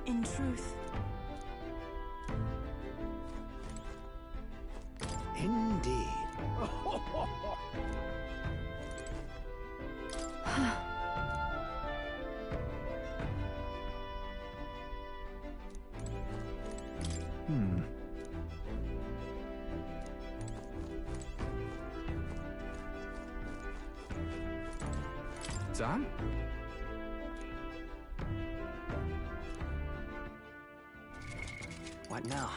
In truth. Indeed. Sam? What now?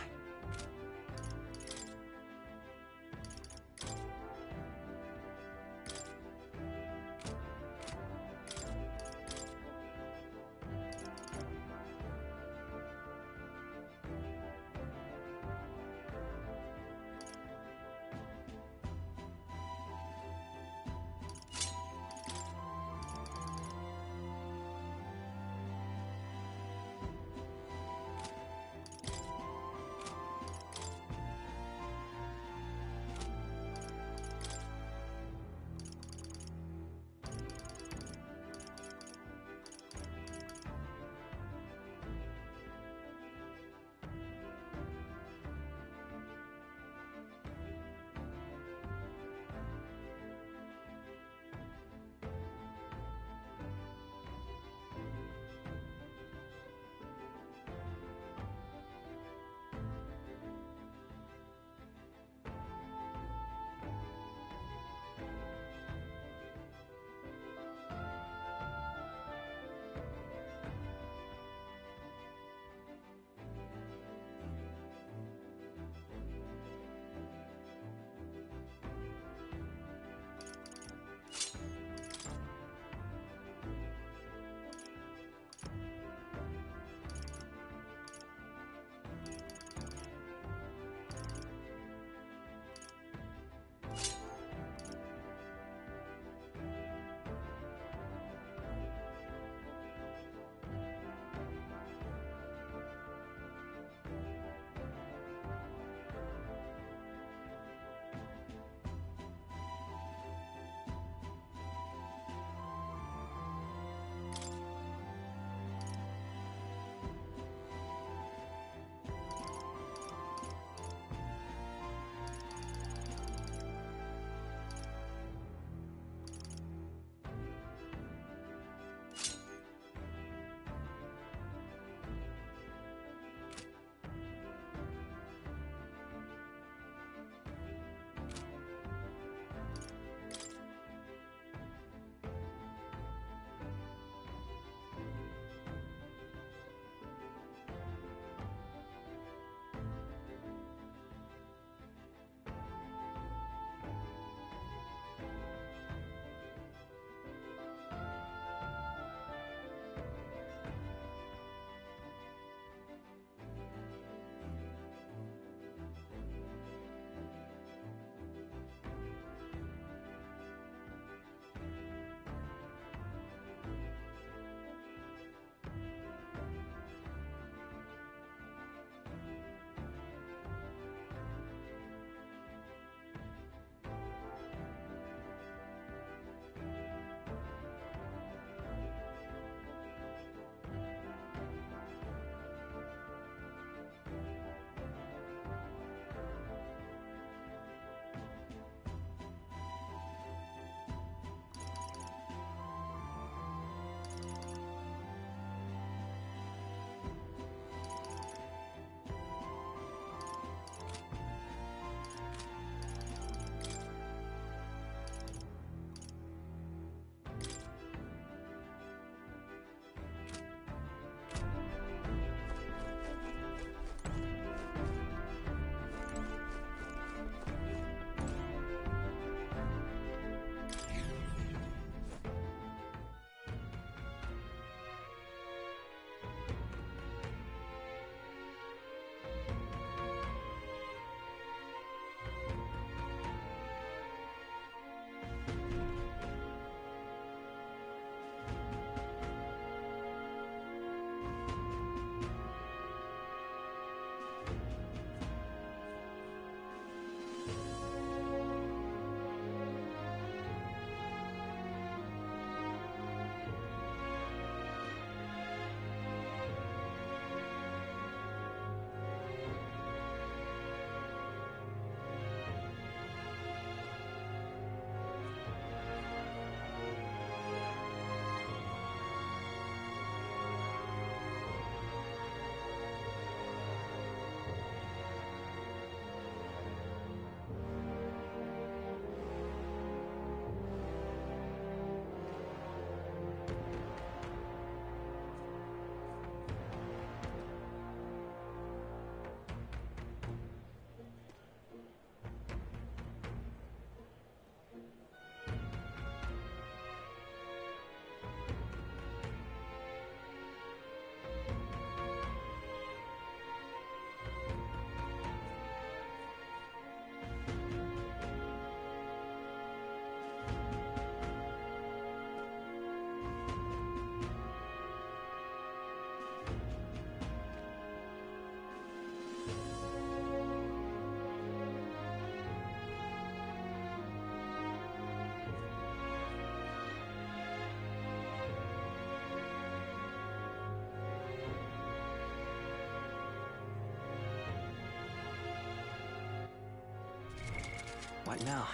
Right now.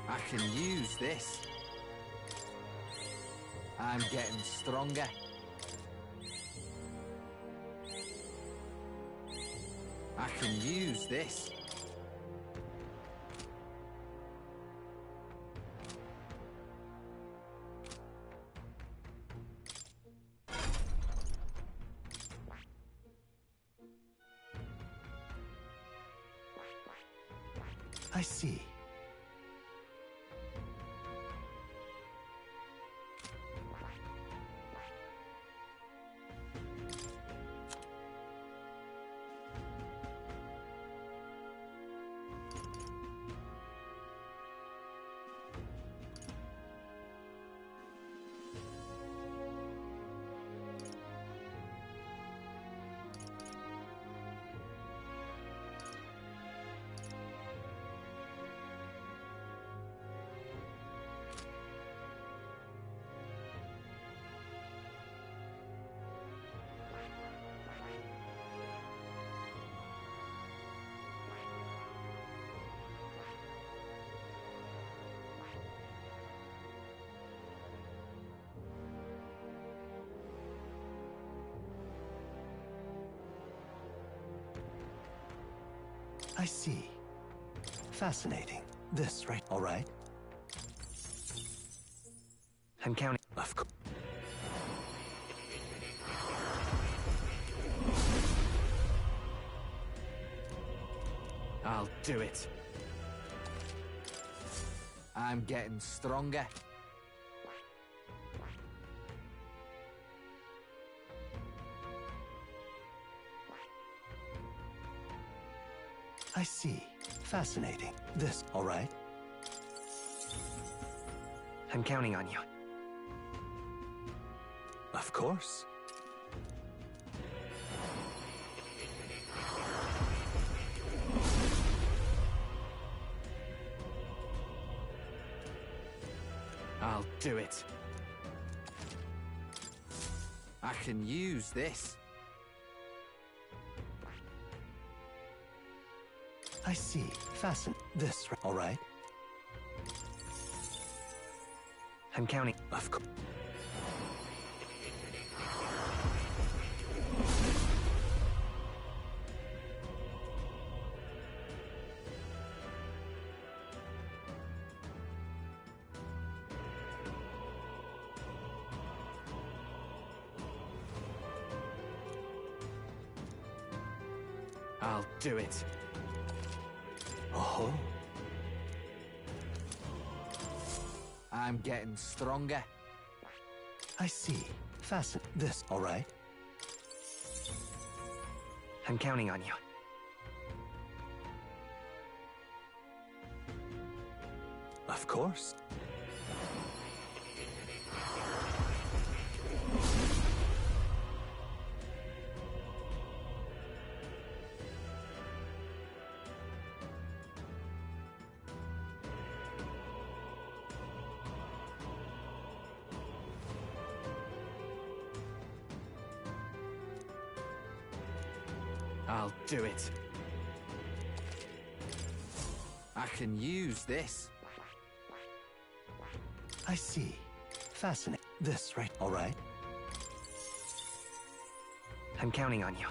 I can use this. I'm getting stronger. I can use this. I see. I see. Fascinating. This, right? All right. I'm counting. Of course. I'll do it. I'm getting stronger. I see. Fascinating. This, all right. I'm counting on you. Of course. I'll do it. I can use this. I see. Fasten. This, all right. I'm counting. Of course. I'll do it. Oh. I'm getting stronger. I see. Fasten. This, all right. I'm counting on you. Of course. I'll do it. I can use this. I see. Fascinating. This, right? All right. I'm counting on you.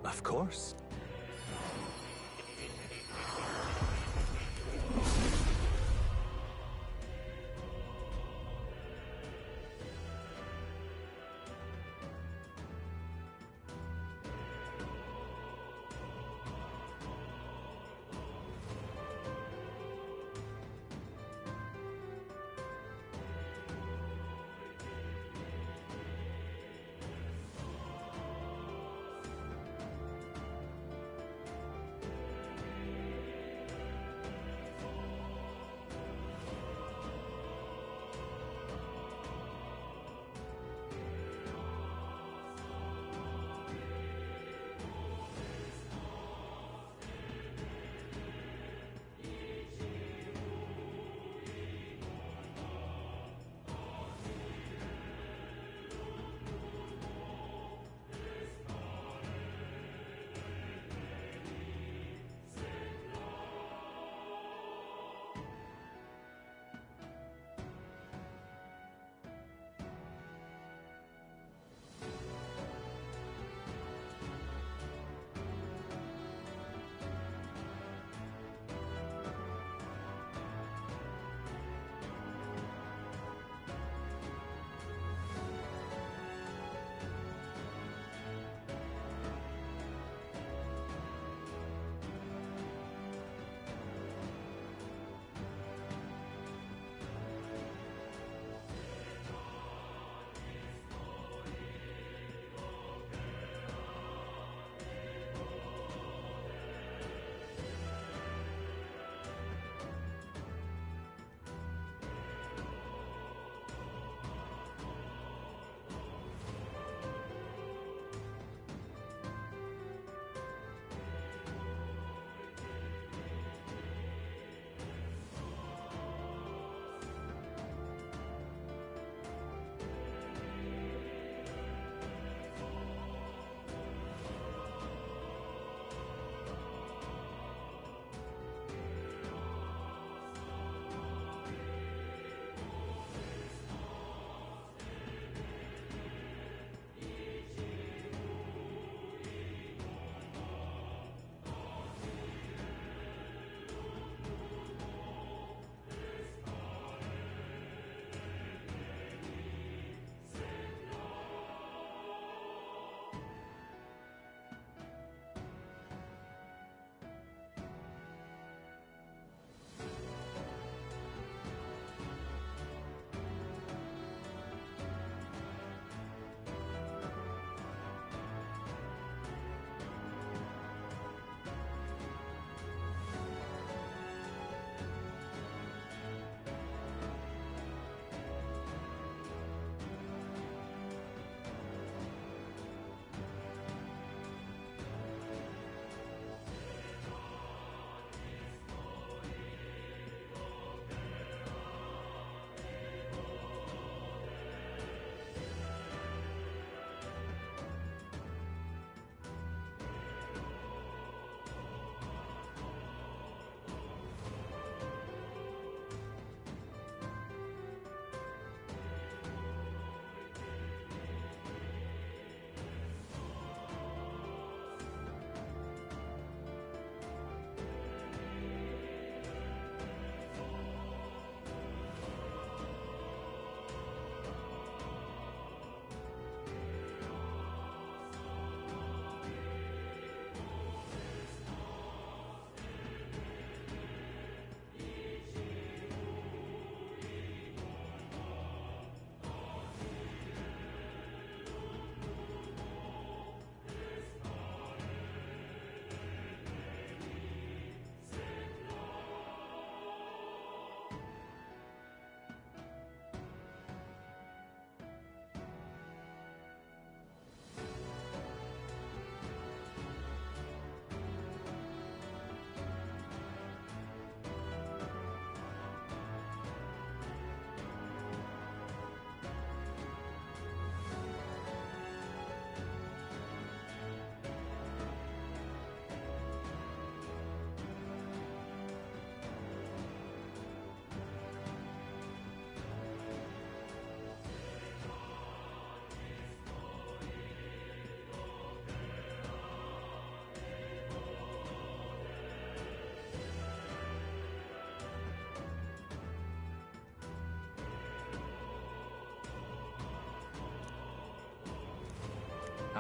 Of course.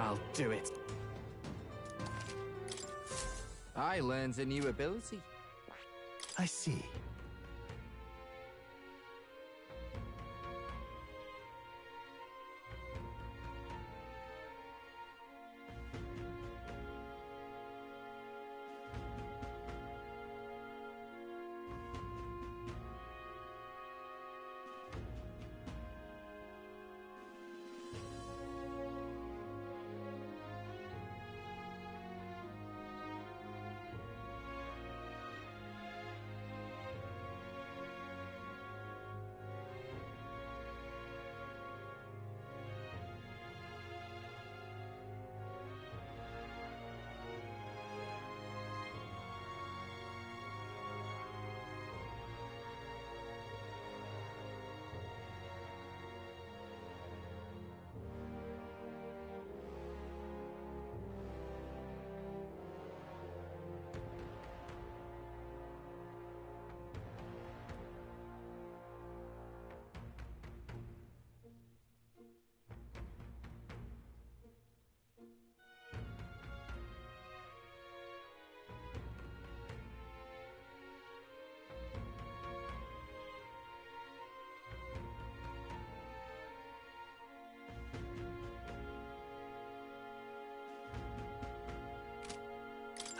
I'll do it. I learned a new ability. I see.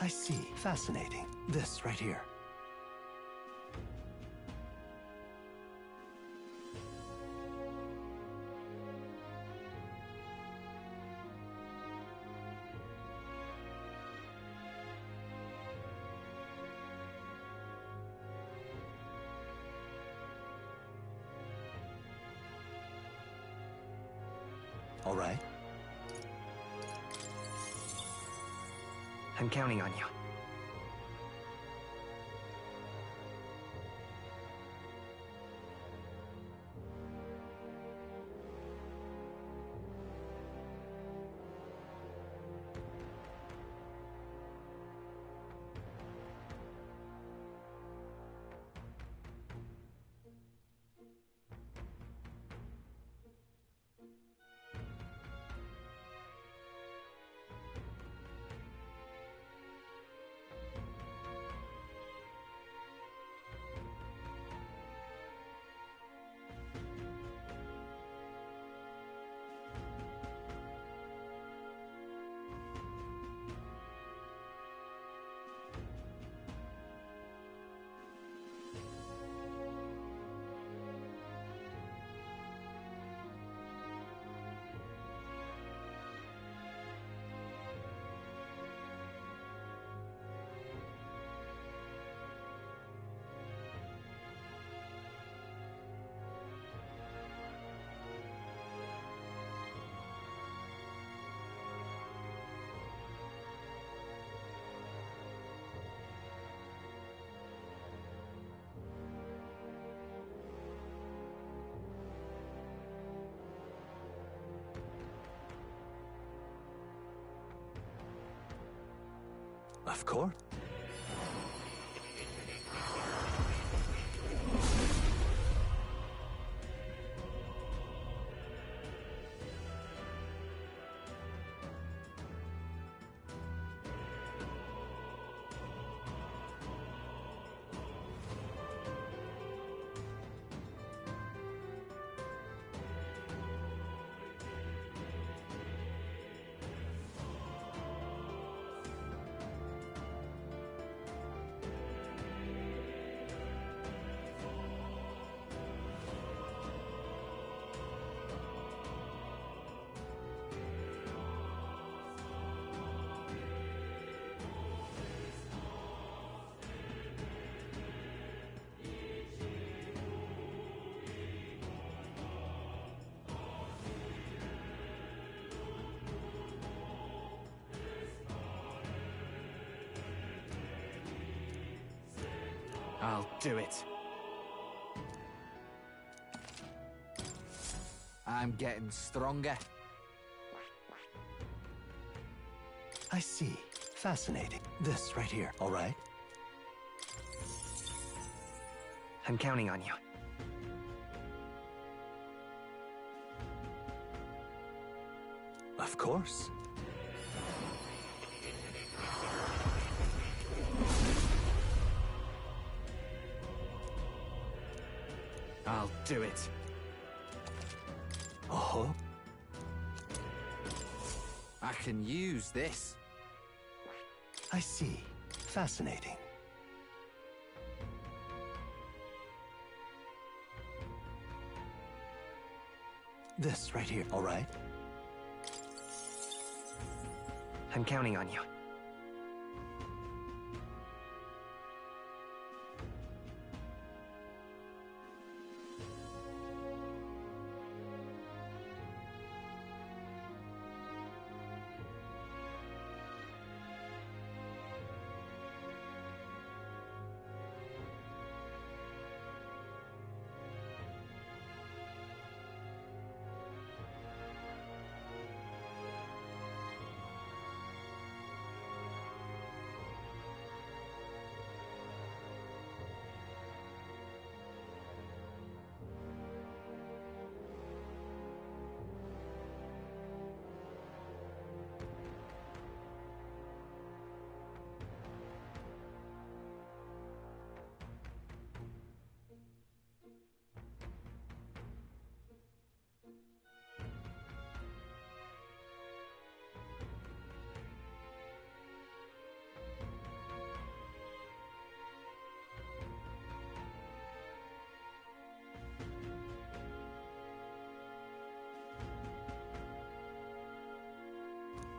I see. Fascinating. This right here. All right. I'm counting on you. Of course. I'll do it. I'm getting stronger. I see. Fascinating. This right here. All right. I'm counting on you. Of course. I'll do it. Oh? I can use this. I see. Fascinating. This right here, all right? I'm counting on you.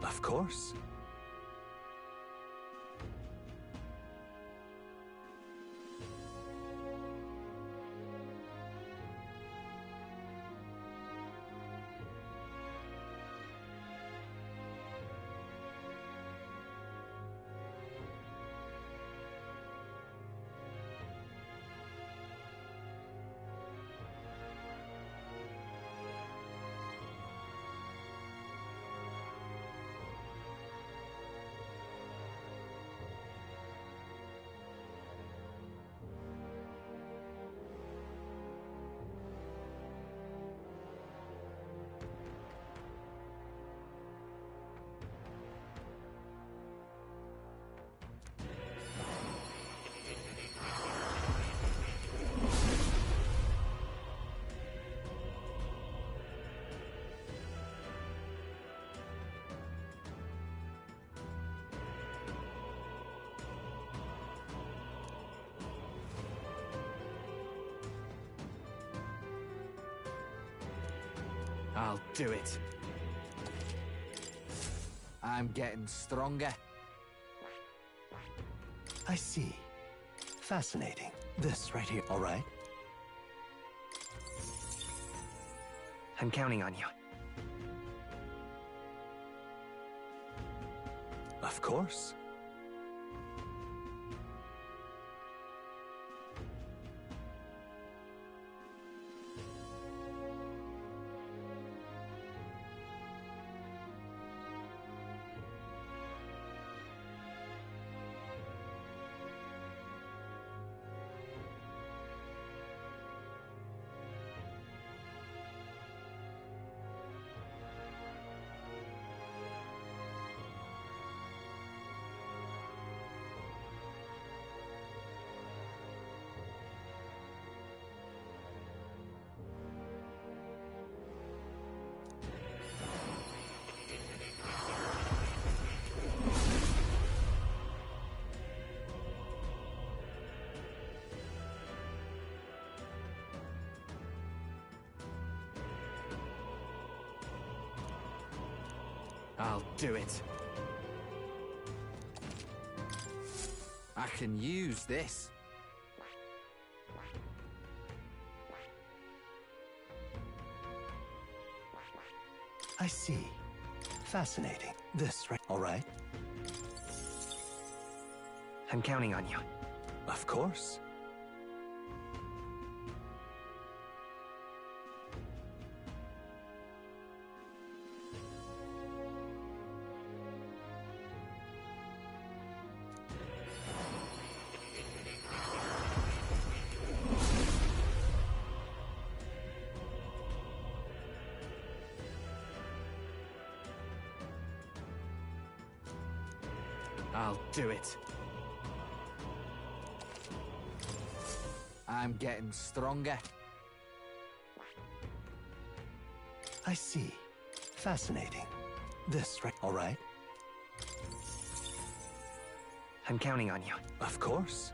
Of course. I'll do it. I'm getting stronger. I see. Fascinating. This right here, all right? I'm counting on you. Of course. I'll do it. I can use this. I see. Fascinating. This right, all right? I'm counting on you. Of course. I'll do it. I'm getting stronger. I see. Fascinating. This, right? All right. I'm counting on you. Of course.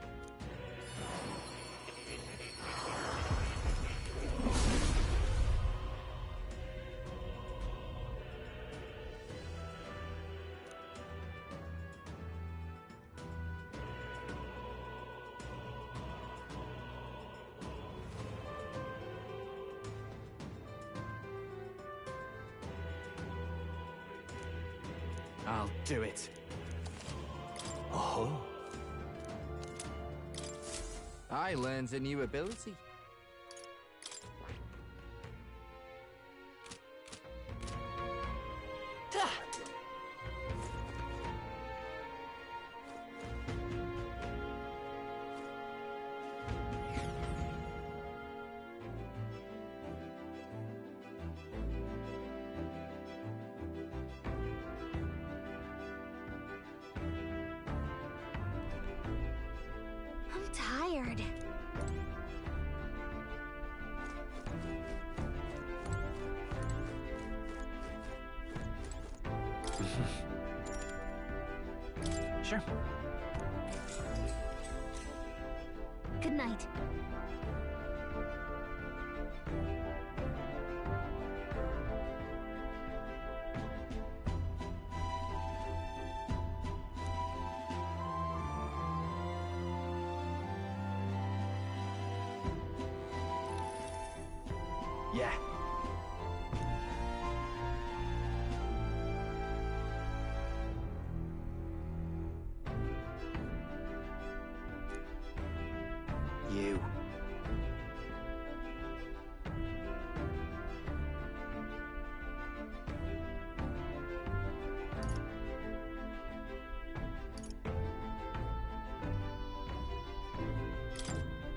I'll do it. Oh. I learned a new ability. I'm tired. Sure. Good night. Yeah. You.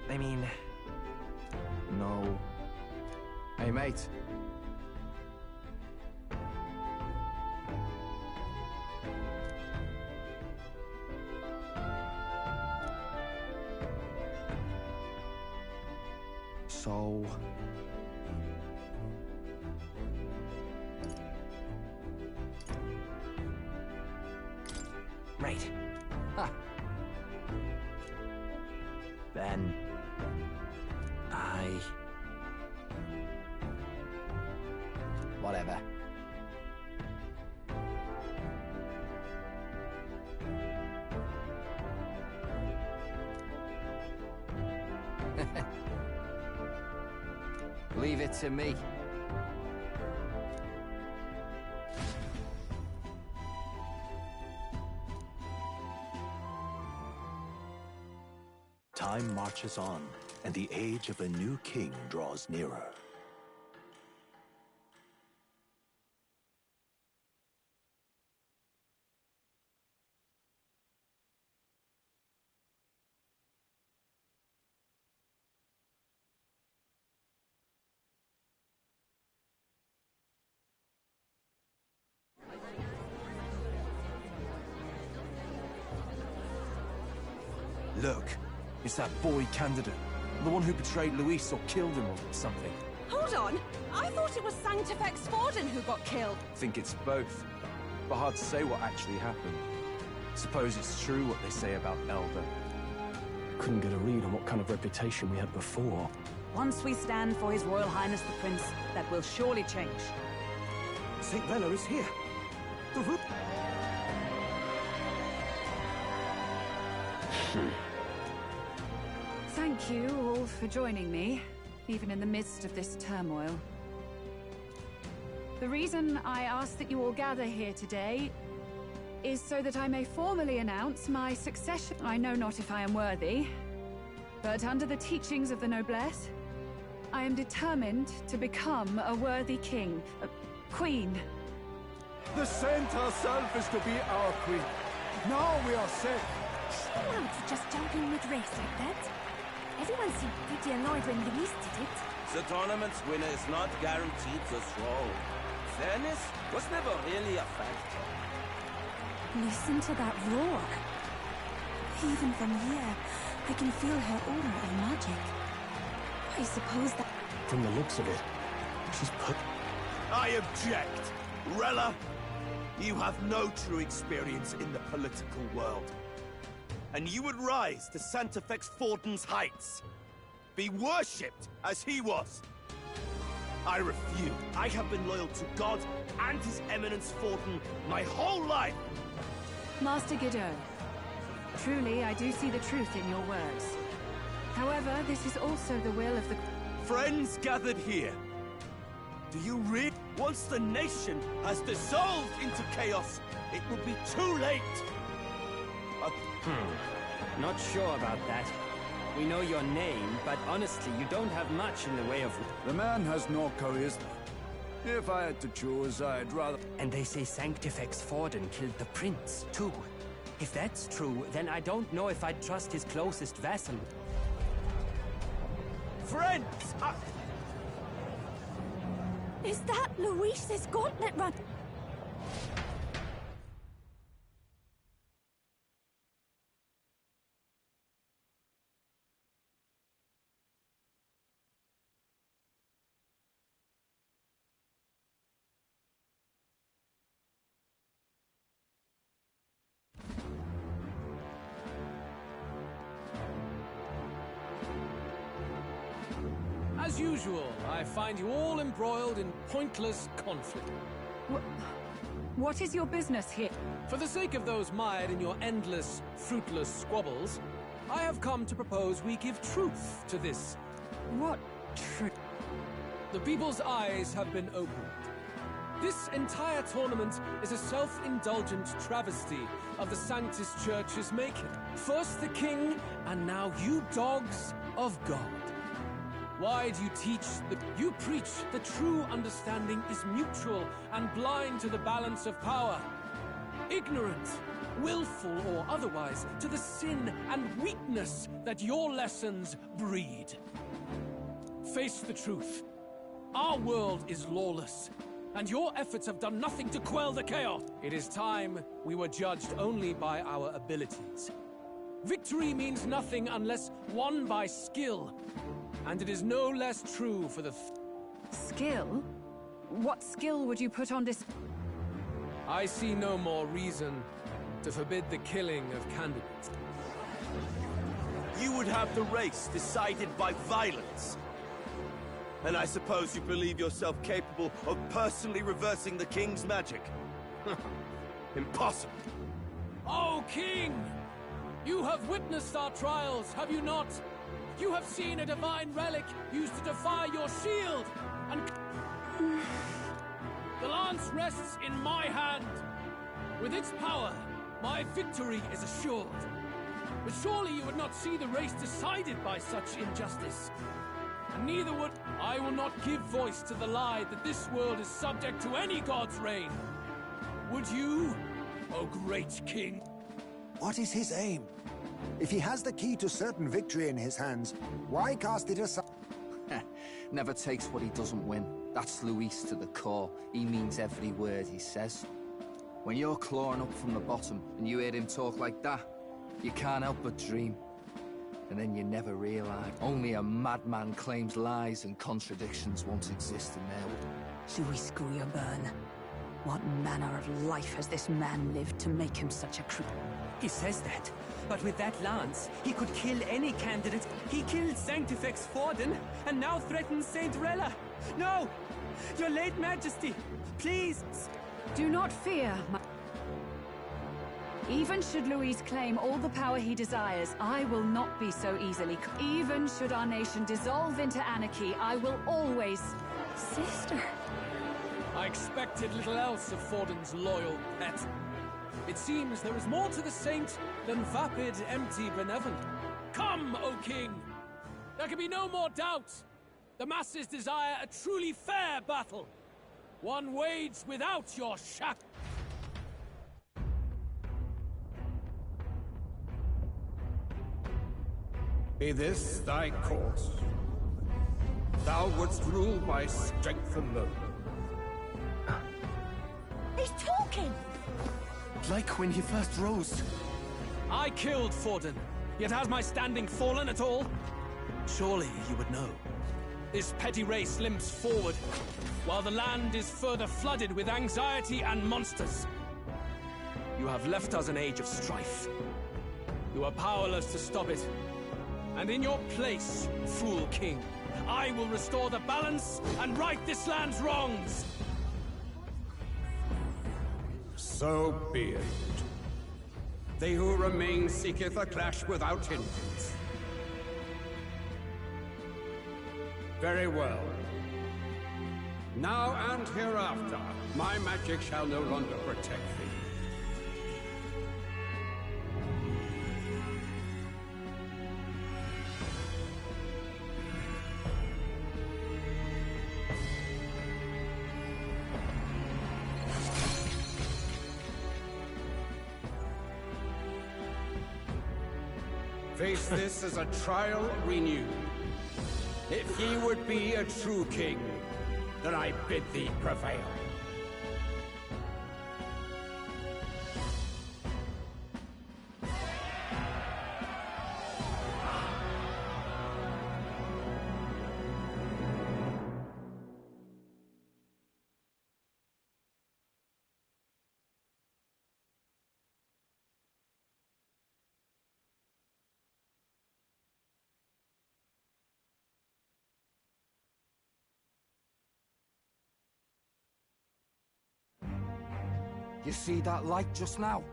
I mean... No. Hey, mate. So... Right. Ha! Then... Whatever. Leave it to me. Time marches on, and the age of a new king draws nearer. Look, it's that boy candidate. The one who betrayed Luis or killed him or something. Hold on! I thought it was Sanctifex Forden who got killed. Think it's both. But hard to say what actually happened. Suppose it's true what they say about Elder. Couldn't get a read on what kind of reputation we had before. Once we stand for His Royal Highness the Prince, that will surely change. St. Bella is here. The roof. Thank you all for joining me, even in the midst of this turmoil. The reason I ask that you all gather here today is so that I may formally announce my succession. I know not if I am worthy, but under the teachings of the noblesse, I am determined to become a worthy king, a queen. The saint herself is to be our queen. Now we are safe. Allowed to just jump in mid-race like that? Everyone seemed pretty annoyed when Luis did it. The tournament's winner is not guaranteed the throne. Fairness was never really a factor. Listen to that roar. Even from here, I can feel her aura of magic. I suppose that... From the looks of it, she's put... I object! Rella, you have no true experience in the political world. And you would rise to Santefex Forden's heights. Be worshipped as he was. I refuse. I have been loyal to God and His Eminence Forden my whole life. Master Godot, truly I do see the truth in your words. However, this is also the will of the... Friends gathered here. Do you read? Once the nation has dissolved into chaos, it will be too late. Not sure about that. We know your name, but honestly, you don't have much in the way of... The man has no charisma. If I had to choose, I'd rather... And they say Sanctifex Forden killed the prince, too. If that's true, then I don't know if I'd trust his closest vassal. Friends! Is that Luis's gauntlet run? As usual, I find you all embroiled in pointless conflict. What is your business here? For the sake of those mired in your endless, fruitless squabbles, I have come to propose we give truth to this. What truth? The people's eyes have been opened. This entire tournament is a self-indulgent travesty of the Sanctus Church's making. First the king, and now you dogs of God. Why do you teach you preach the true understanding is mutual and blind to the balance of power? Ignorant, willful or otherwise, to the sin and weakness that your lessons breed. Face the truth. Our world is lawless, and your efforts have done nothing to quell the chaos. It is time we were judged only by our abilities. Victory means nothing unless won by skill. And it is no less true for the... Skill? What skill would you put on this... I see no more reason to forbid the killing of candidates. You would have the race decided by violence. And I suppose you believe yourself capable of personally reversing the king's magic. Impossible. Oh, king! You have witnessed our trials, have you not? You have seen a divine relic used to defy your shield, and... The lance rests in my hand. With its power, my victory is assured. But surely you would not see the race decided by such injustice. And neither would... I will not give voice to the lie that this world is subject to any god's reign. Would you, O great king? What is his aim? If he has the key to certain victory in his hands, why cast it aside? Never takes what he doesn't win. That's Luis to the core. He means every word he says. When you're clawing up from the bottom and you hear him talk like that, you can't help but dream. And then you never realize only a madman claims lies and contradictions won't exist in their world. Luis Guyaburn. What manner of life has this man lived to make him such a creep? He says that, but with that lance, he could kill any candidate. He killed Sanctifex Forden, and now threatens Saint Rella. No! Your late Majesty, please! Do not fear, Even should Luis claim all the power he desires, I will not be so easily... Even should our nation dissolve into anarchy, I will always... Sister... I expected little else of Forden's loyal pet. It seems there is more to the saint than vapid, empty benevolence. Come, O king! There can be no more doubt. The masses desire a truly fair battle. One waged without your shackles. Be this thy course. Thou wouldst rule by strength alone. He's talking! like when he first rose. I killed Forden, yet has my standing fallen at all? Surely you would know. This petty race limps forward, while the land is further flooded with anxiety and monsters. You have left us an age of strife. You are powerless to stop it. And in your place, Fool King, I will restore the balance and right this land's wrongs! So be it. They who remain seeketh a clash without hindrance. Very well. Now and hereafter, my magic shall no longer protect thee. Face this as a trial renewed. If ye would be a true king, then I bid thee prevail. You see that light just now?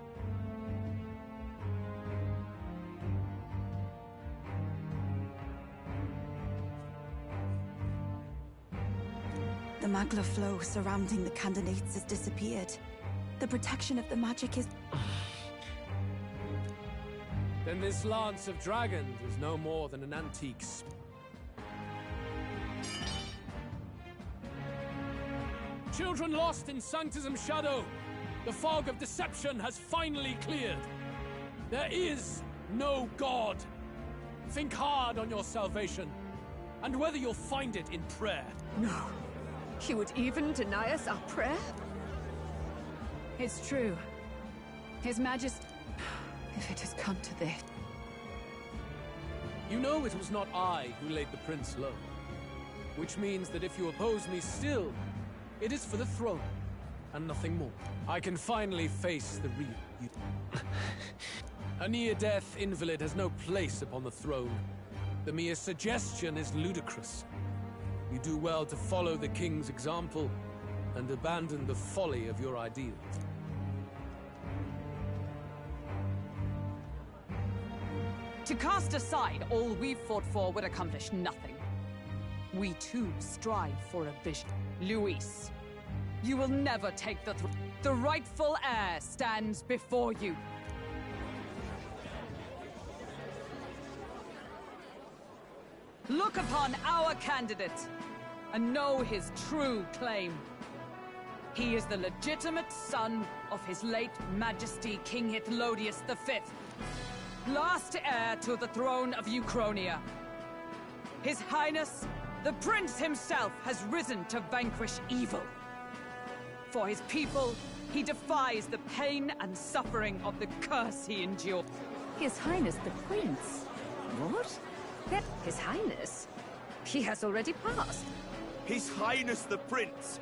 The magla flow surrounding the candidates has disappeared. The protection of the magic is... Then this Lance of Dragons is no more than an antique Children lost in Sanctism's shadow! The fog of deception has finally cleared! There is no God! Think hard on your salvation, and whether you'll find it in prayer. No. He would even deny us our prayer? It's true. His Majesty... If it has come to this... You know it was not I who laid the prince low. Which means that if you oppose me still, it is for the throne, and nothing more. I can finally face the real you. A near-death invalid has no place upon the throne. The mere suggestion is ludicrous. You do well to follow the king's example, and abandon the folly of your ideals. To cast aside all we've fought for would accomplish nothing. We too strive for a vision. Luis, you will never take the throne. The rightful heir stands before you. Look upon our candidate and know his true claim. He is the legitimate son of his late Majesty King Hithlodius V, last heir to the throne of Uchronia. His Highness, the Prince himself, has risen to vanquish evil. For his people, he defies the pain and suffering of the curse he endured. His Highness the Prince? What? That His Highness? He has already passed. His Highness the Prince!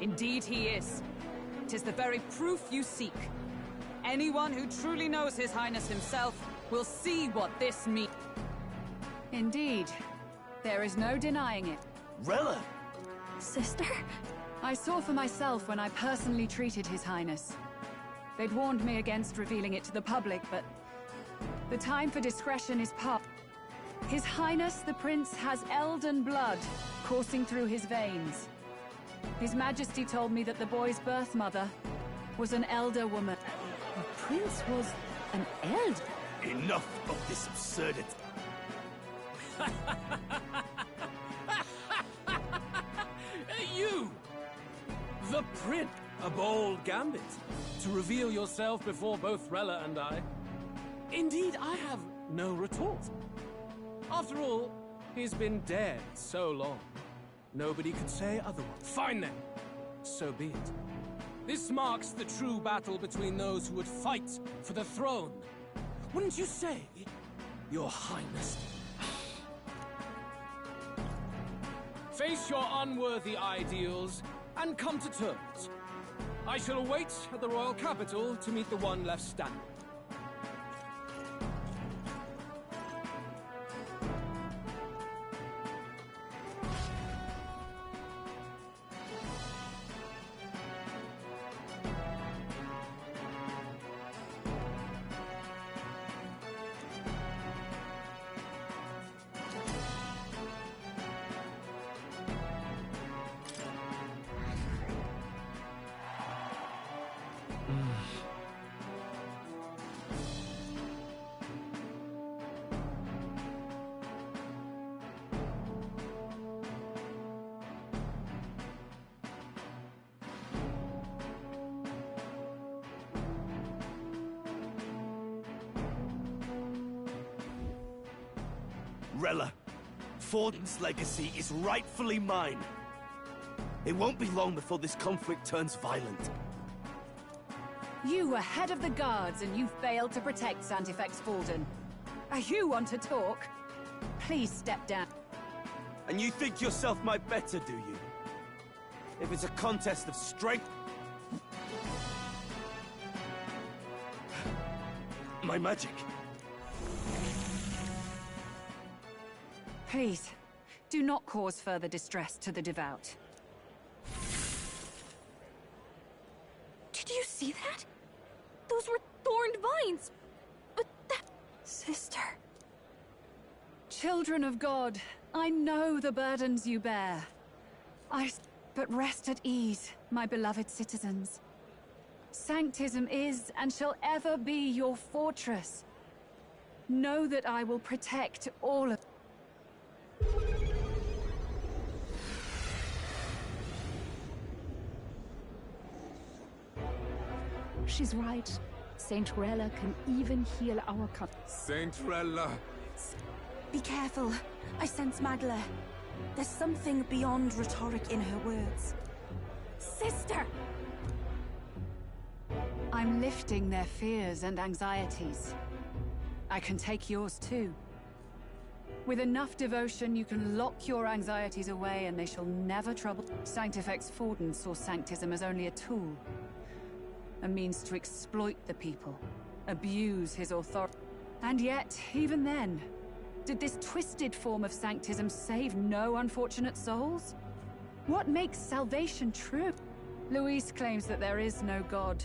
Indeed he is. 'Tis the very proof you seek. Anyone who truly knows His Highness himself will see what this means. Indeed. There is no denying it. Rella! Sister? I saw for myself when I personally treated His Highness. They'd warned me against revealing it to the public, but the time for discretion is past. His Highness the Prince has elden blood coursing through his veins. His Majesty told me that the boy's birth mother was an elder woman. The Prince was an elder? Enough of this absurdity. You! The Prince! A bold gambit, to reveal yourself before both Rella and I. Indeed, I have no retort. After all, he's been dead so long. Nobody could say otherwise. Fine then. So be it. This marks the true battle between those who would fight for the throne. Wouldn't you say, Your Highness? Face your unworthy ideals and come to terms. I shall await at the royal capital to meet the one left standing. Rella, Forden's legacy is rightfully mine. It won't be long before this conflict turns violent. You were head of the guards and you failed to protect Santifex Forden. You want to talk? Please step down. And you think yourself my better, do you? If it's a contest of strength... My magic. Please, do not cause further distress to the devout. Did you see that? Those were thorned vines! But that... Sister... Children of God, I know the burdens you bear. But rest at ease, my beloved citizens. Sanctism is and shall ever be your fortress. Know that I will protect all of... She's right. Saint Rella can even heal our country. Saint Rella! Be careful. I sense Magla. There's something beyond rhetoric in her words. Sister! I'm lifting their fears and anxieties. I can take yours too. With enough devotion, you can lock your anxieties away and they shall never trouble. Sanctifex Forden saw Sanctism as only a tool. A means to exploit the people, abuse his authority. And yet, even then, did this twisted form of Sanctism save no unfortunate souls? What makes salvation true? Luis claims that there is no God.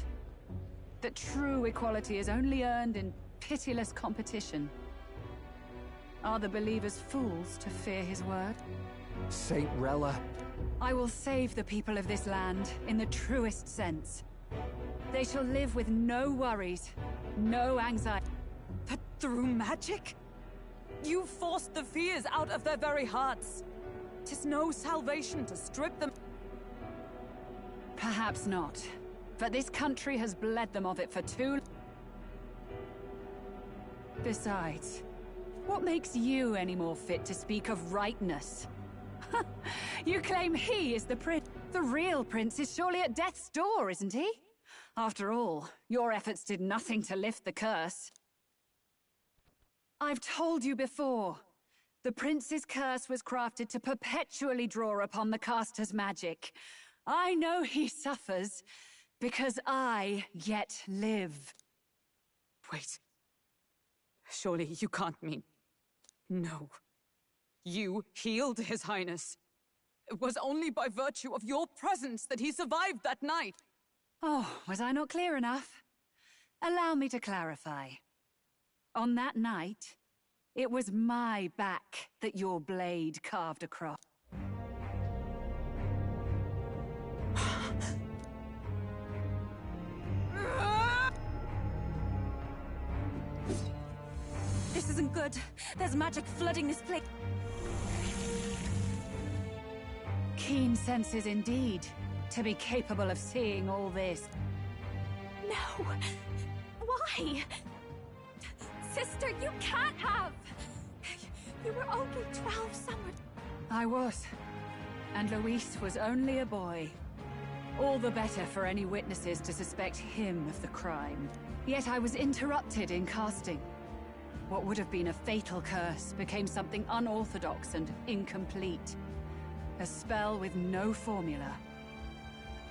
That true equality is only earned in pitiless competition. Are the believers fools to fear his word? Saint Rella. I will save the people of this land in the truest sense. They shall live with no worries, no anxiety. But through magic? You forced the fears out of their very hearts. 'Tis no salvation to strip them. Perhaps not. But this country has bled them of it for too long. Besides, what makes you any more fit to speak of rightness? You claim he is the prince. The real prince is surely at death's door, isn't he? After all, your efforts did nothing to lift the curse. I've told you before. The prince's curse was crafted to perpetually draw upon the caster's magic. I know he suffers, because I yet live. Wait. Surely you can't mean... No. You healed His Highness. It was only by virtue of your presence that he survived that night. Oh, was I not clear enough? Allow me to clarify. On that night, it was my back that your blade carved across. This isn't good. There's magic flooding this place. Keen senses indeed, to be capable of seeing all this. No! Why? Sister, you can't have! You were only 12 summers. I was. And Luis was only a boy. All the better for any witnesses to suspect him of the crime. Yet I was interrupted in casting. What would have been a fatal curse became something unorthodox and incomplete. A spell with no formula.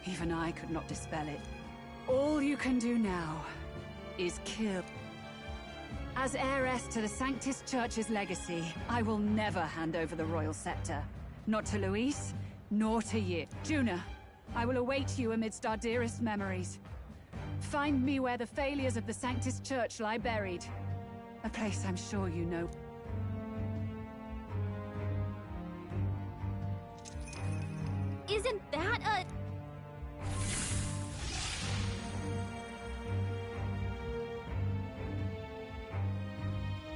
Even I could not dispel it. All you can do now is kill. As heiress to the Sanctus Church's legacy, I will never hand over the royal scepter. Not to Luis, nor to you. Juna, I will await you amidst our dearest memories. Find me where the failures of the Sanctus Church lie buried. A place I'm sure you know. Isn't that a...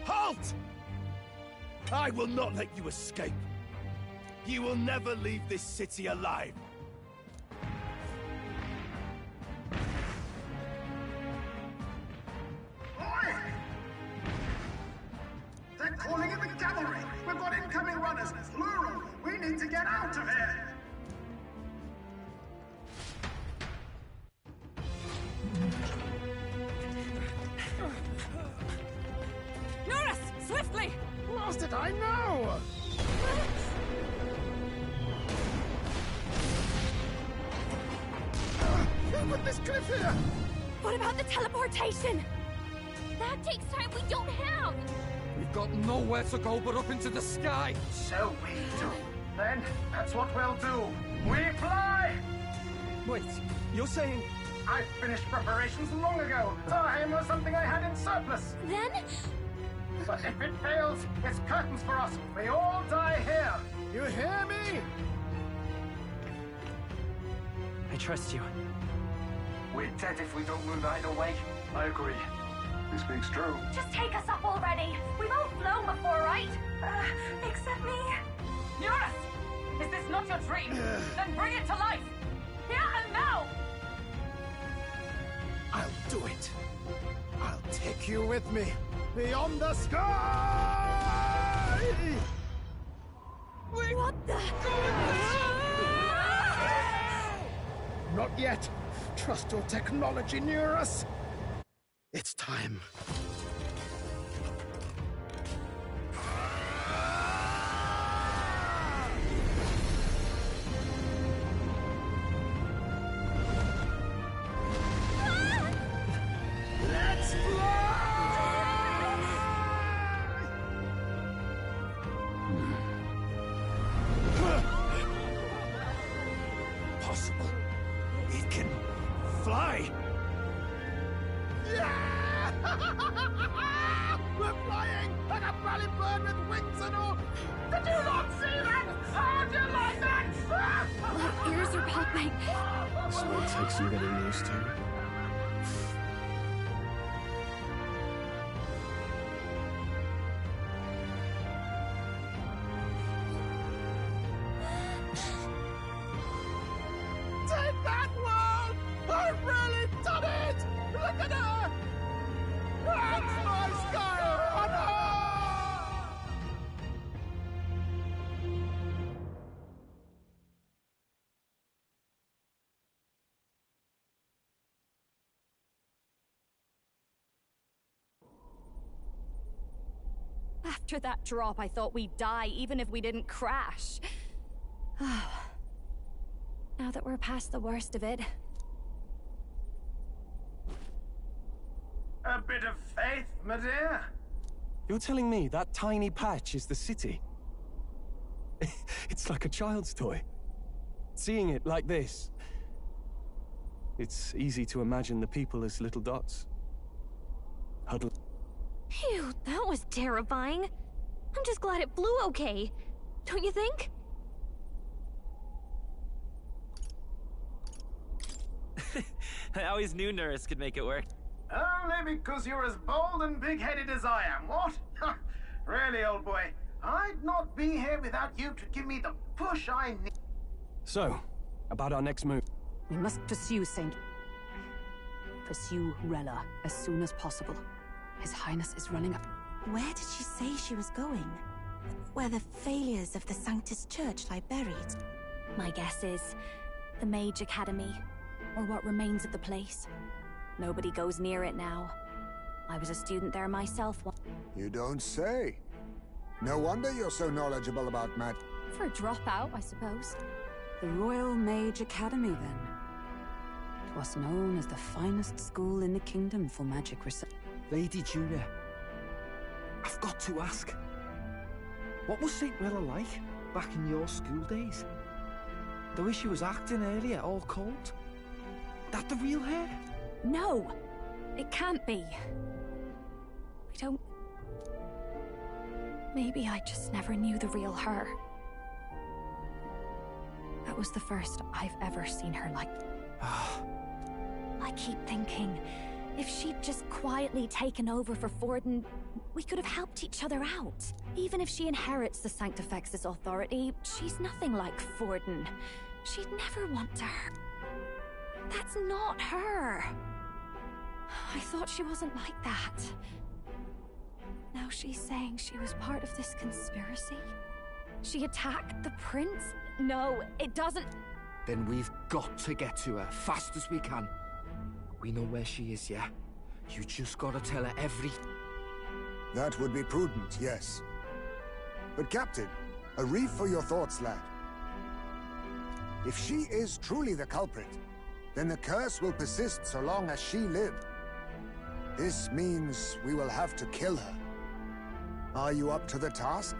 Halt! I will not let you escape. You will never leave this city alive. Oi! They're calling in the cavalry! We've got incoming runners, plural! We need to get out of here! Norris! Swiftly! Lost it, I know! With this cliff here! What about the teleportation? That takes time we don't have! We've got nowhere to go but up into the sky! So we do. Then, that's what we'll do. We fly! Wait, you're saying... I finished preparations long ago. Time was something I had in surplus. Then? But if it fails, it's curtains for us. We all die here. You hear me? I trust you. We're dead if we don't move either way. I agree. This speaks true. Just take us up already. We've all flown before, right? Except me. Eurus! Is this not your dream? Then bring it to life! Here and now! I'll do it. I'll take you with me. Beyond the sky! What the? Not yet. Trust your technology near us. It's time. Let's Possible. It can fly. Yeah! We're flying like a rally bird with wings and all. Did you not see that? How do you like that? My ears are popping. That's what it takes some getting used to. Take that, world! I've really done it! Look at her! That's my sky runner! After that drop, I thought we'd die even if we didn't crash. Now that we're past the worst of it. A bit of faith, my dear. You're telling me that tiny patch is the city? It's like a child's toy. Seeing it like this, it's easy to imagine the people as little dots. Huddled. Phew, that was terrifying. I'm just glad it flew okay. Don't you think? I always knew Norris could make it work. Only because you're as bold and big-headed as I am, what? Really, old boy, I'd not be here without you to give me the push I need. So, about our next move. We must pursue Rella as soon as possible. His Highness is running up. Where did she say she was going? Where the failures of the Sanctus Church lie buried? My guess is The Mage Academy, or what remains of the place. Nobody goes near it now. I was a student there myself once. You don't say. No wonder you're so knowledgeable about magic. For a dropout, I suppose. The Royal Mage Academy, then. 'Twas known as the finest school in the kingdom for magic research. Lady Julia, I've got to ask. What was St. Rella like back in your school days? The way she was acting earlier, all cold? That the real her? No! It can't be. I don't... Maybe I just never knew the real her. That was the first I've ever seen her like... I keep thinking, if she'd just quietly taken over for Forden, we could have helped each other out. Even if she inherits the Sanctifex's authority, she's nothing like Forden. She'd never want to hurt. That's not her. I thought she wasn't like that. Now she's saying she was part of this conspiracy? She attacked the prince? No, it doesn't... Then we've got to get to her, fast as we can. We know where she is, yeah? You just gotta tell her every... That would be prudent, yes. But Captain, a reef for your thoughts, lad. If she is truly the culprit, then the curse will persist so long as she lived. This means we will have to kill her. Are you up to the task?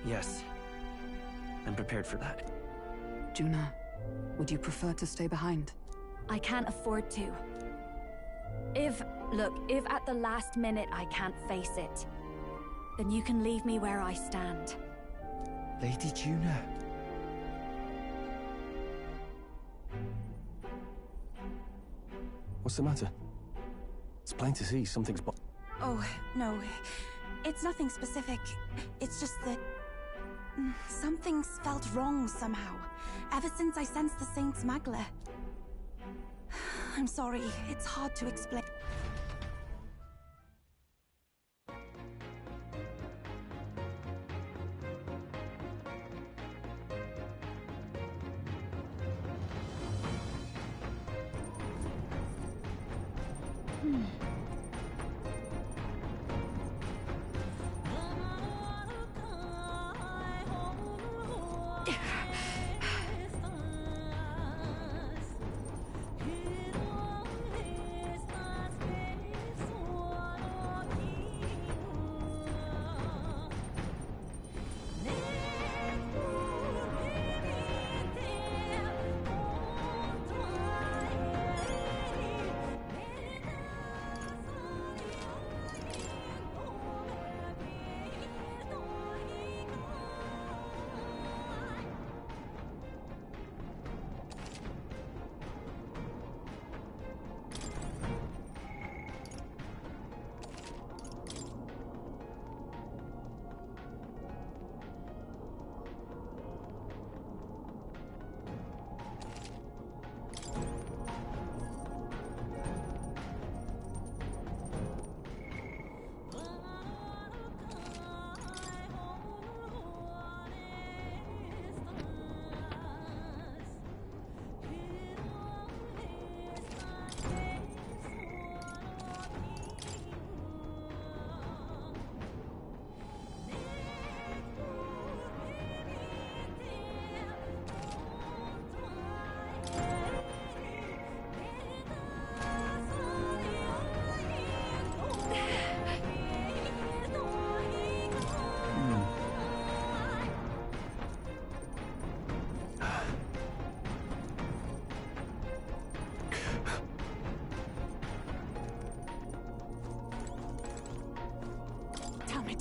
Yes. I'm prepared for that. Juna, would you prefer to stay behind? I can't afford to. If at the last minute I can't face it, then you can leave me where I stand. Lady Juna. What's the matter? It's plain to see something's Oh, no. It's nothing specific. It's just that... something's felt wrong somehow. Ever since I sensed the Saint's Magla. I'm sorry, it's hard to explain.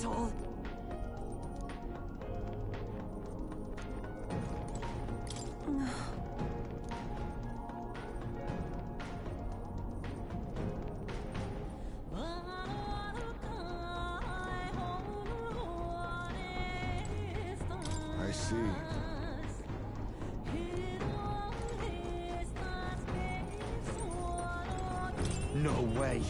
All. I see. No way.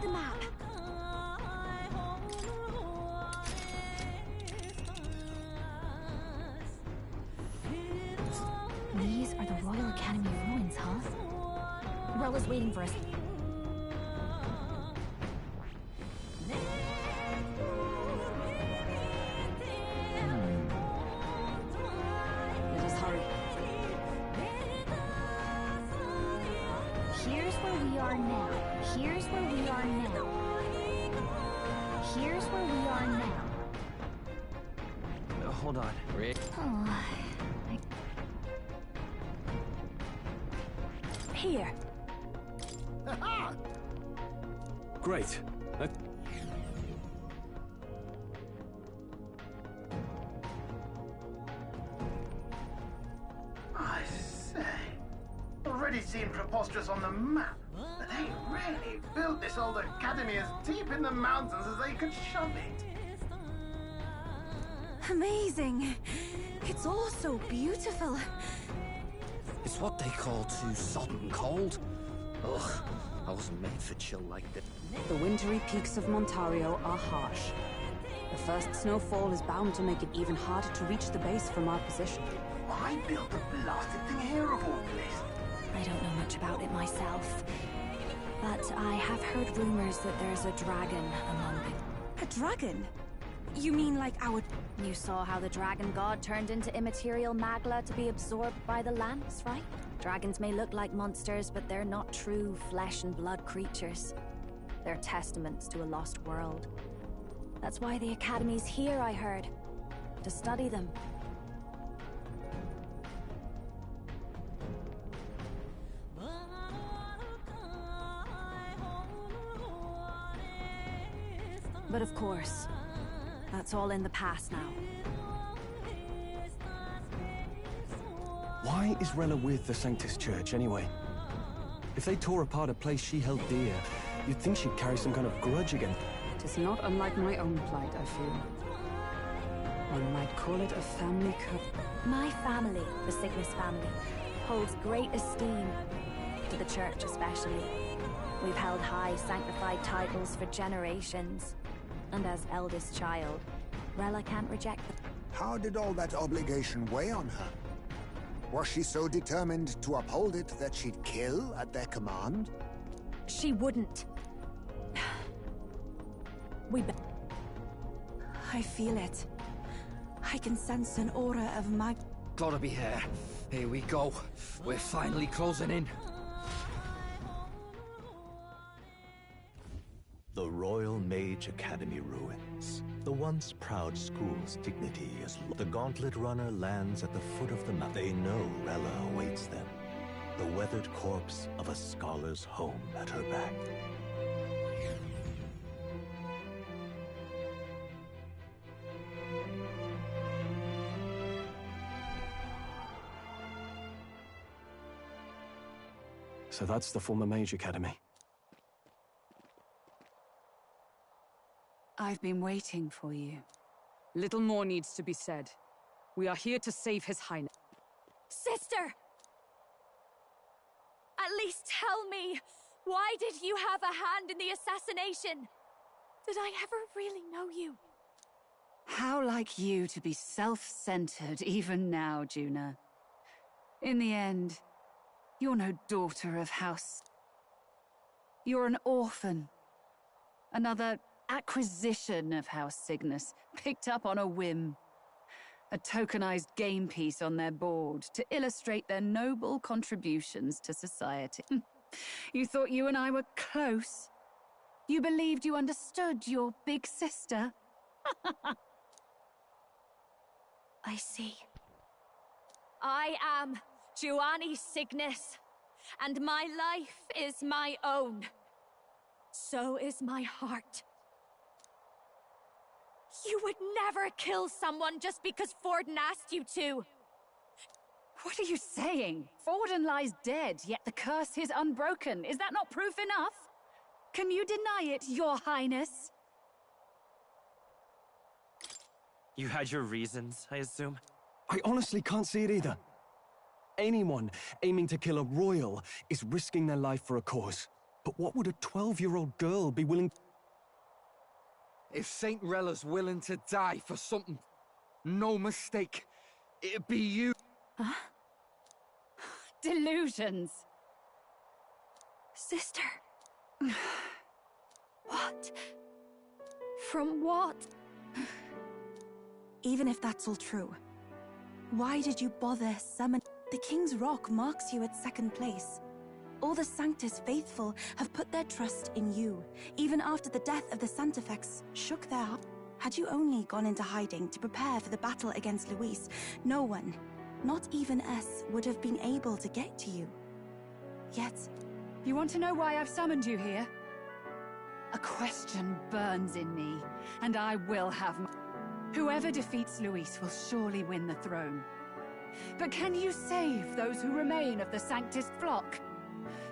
the map. These are the Royal Academy ruins, huh? Rella's waiting for us. Let us hurry. Here's where we are now. Here's where we are now. Here's where we are now. Hold on. Rick. Oh, Here. Great. I say, already seemed preposterous on the map, but they really built this old academy as deep in the mountains as they could shove it. Amazing. It's all so beautiful. It's what they call too sodden cold. Ugh, I wasn't made for chill like this. The wintry peaks of Montario are harsh. The first snowfall is bound to make it even harder to reach the base from our position. Why build the blasted thing here of all places? I don't know much about it myself, but I have heard rumors that there's a dragon among them. A dragon? You mean like our... You saw how the dragon god turned into immaterial magla to be absorbed by the lance, right? Dragons may look like monsters, but they're not true flesh and blood creatures. They're testaments to a lost world. That's why the Academy's here, I heard. To study them. But of course, that's all in the past now. Why is Rella with the Sanctus Church, anyway? If they tore apart a place she held dear, you'd think she'd carry some kind of grudge against... It is not unlike my own plight, I feel. One might call it a family My family, the Cygnus family, holds great esteem, to the Church especially. We've held high sanctified titles for generations. And as eldest child, Rella can't reject them. How did all that obligation weigh on her? Was she so determined to uphold it that she'd kill at their command? She wouldn't. I feel it. I can sense an aura of mag... Gotta be here. Here we go. We're finally closing in. The Royal Mage Academy ruins. The once proud school's dignity as the gauntlet runner lands at the foot of the mountain. They know Rella awaits them. The weathered corpse of a scholar's home at her back. So that's the former Mage Academy. I've been waiting for you. Little more needs to be said. We are here to save His Highness. Sister! At least tell me, why did you have a hand in the assassination? Did I ever really know you? How like you to be self-centered even now, Juna. In the end, you're no daughter of House. You're an orphan. Another acquisition of House Cygnus, picked up on a whim. A tokenized game piece on their board to illustrate their noble contributions to society. You thought you and I were close. You believed you understood your big sister. I see. I am Giovanni Cygnus, and my life is my own. So is my heart. You would never kill someone just because Forden asked you to. What are you saying? Forden lies dead, yet the curse is unbroken. Is that not proof enough? Can you deny it, Your Highness? You had your reasons, I assume? I honestly can't see it either. Anyone aiming to kill a royal is risking their life for a cause. But what would a 12-year-old girl be willing... If Saint Rella's willing to die for something, no mistake, it'd be you. Huh? Delusions. Sister. What? From what? Even if that's all true, why did you bother summon? The King's Rock marks you at second place. All the Sanctus faithful have put their trust in you, even after the death of the Santafex shook their heart. Had you only gone into hiding to prepare for the battle against Luis, no one, not even us, would have been able to get to you. Yet... You want to know why I've summoned you here? A question burns in me, and I will have my... Whoever defeats Luis will surely win the throne. But can you save those who remain of the Sanctus flock?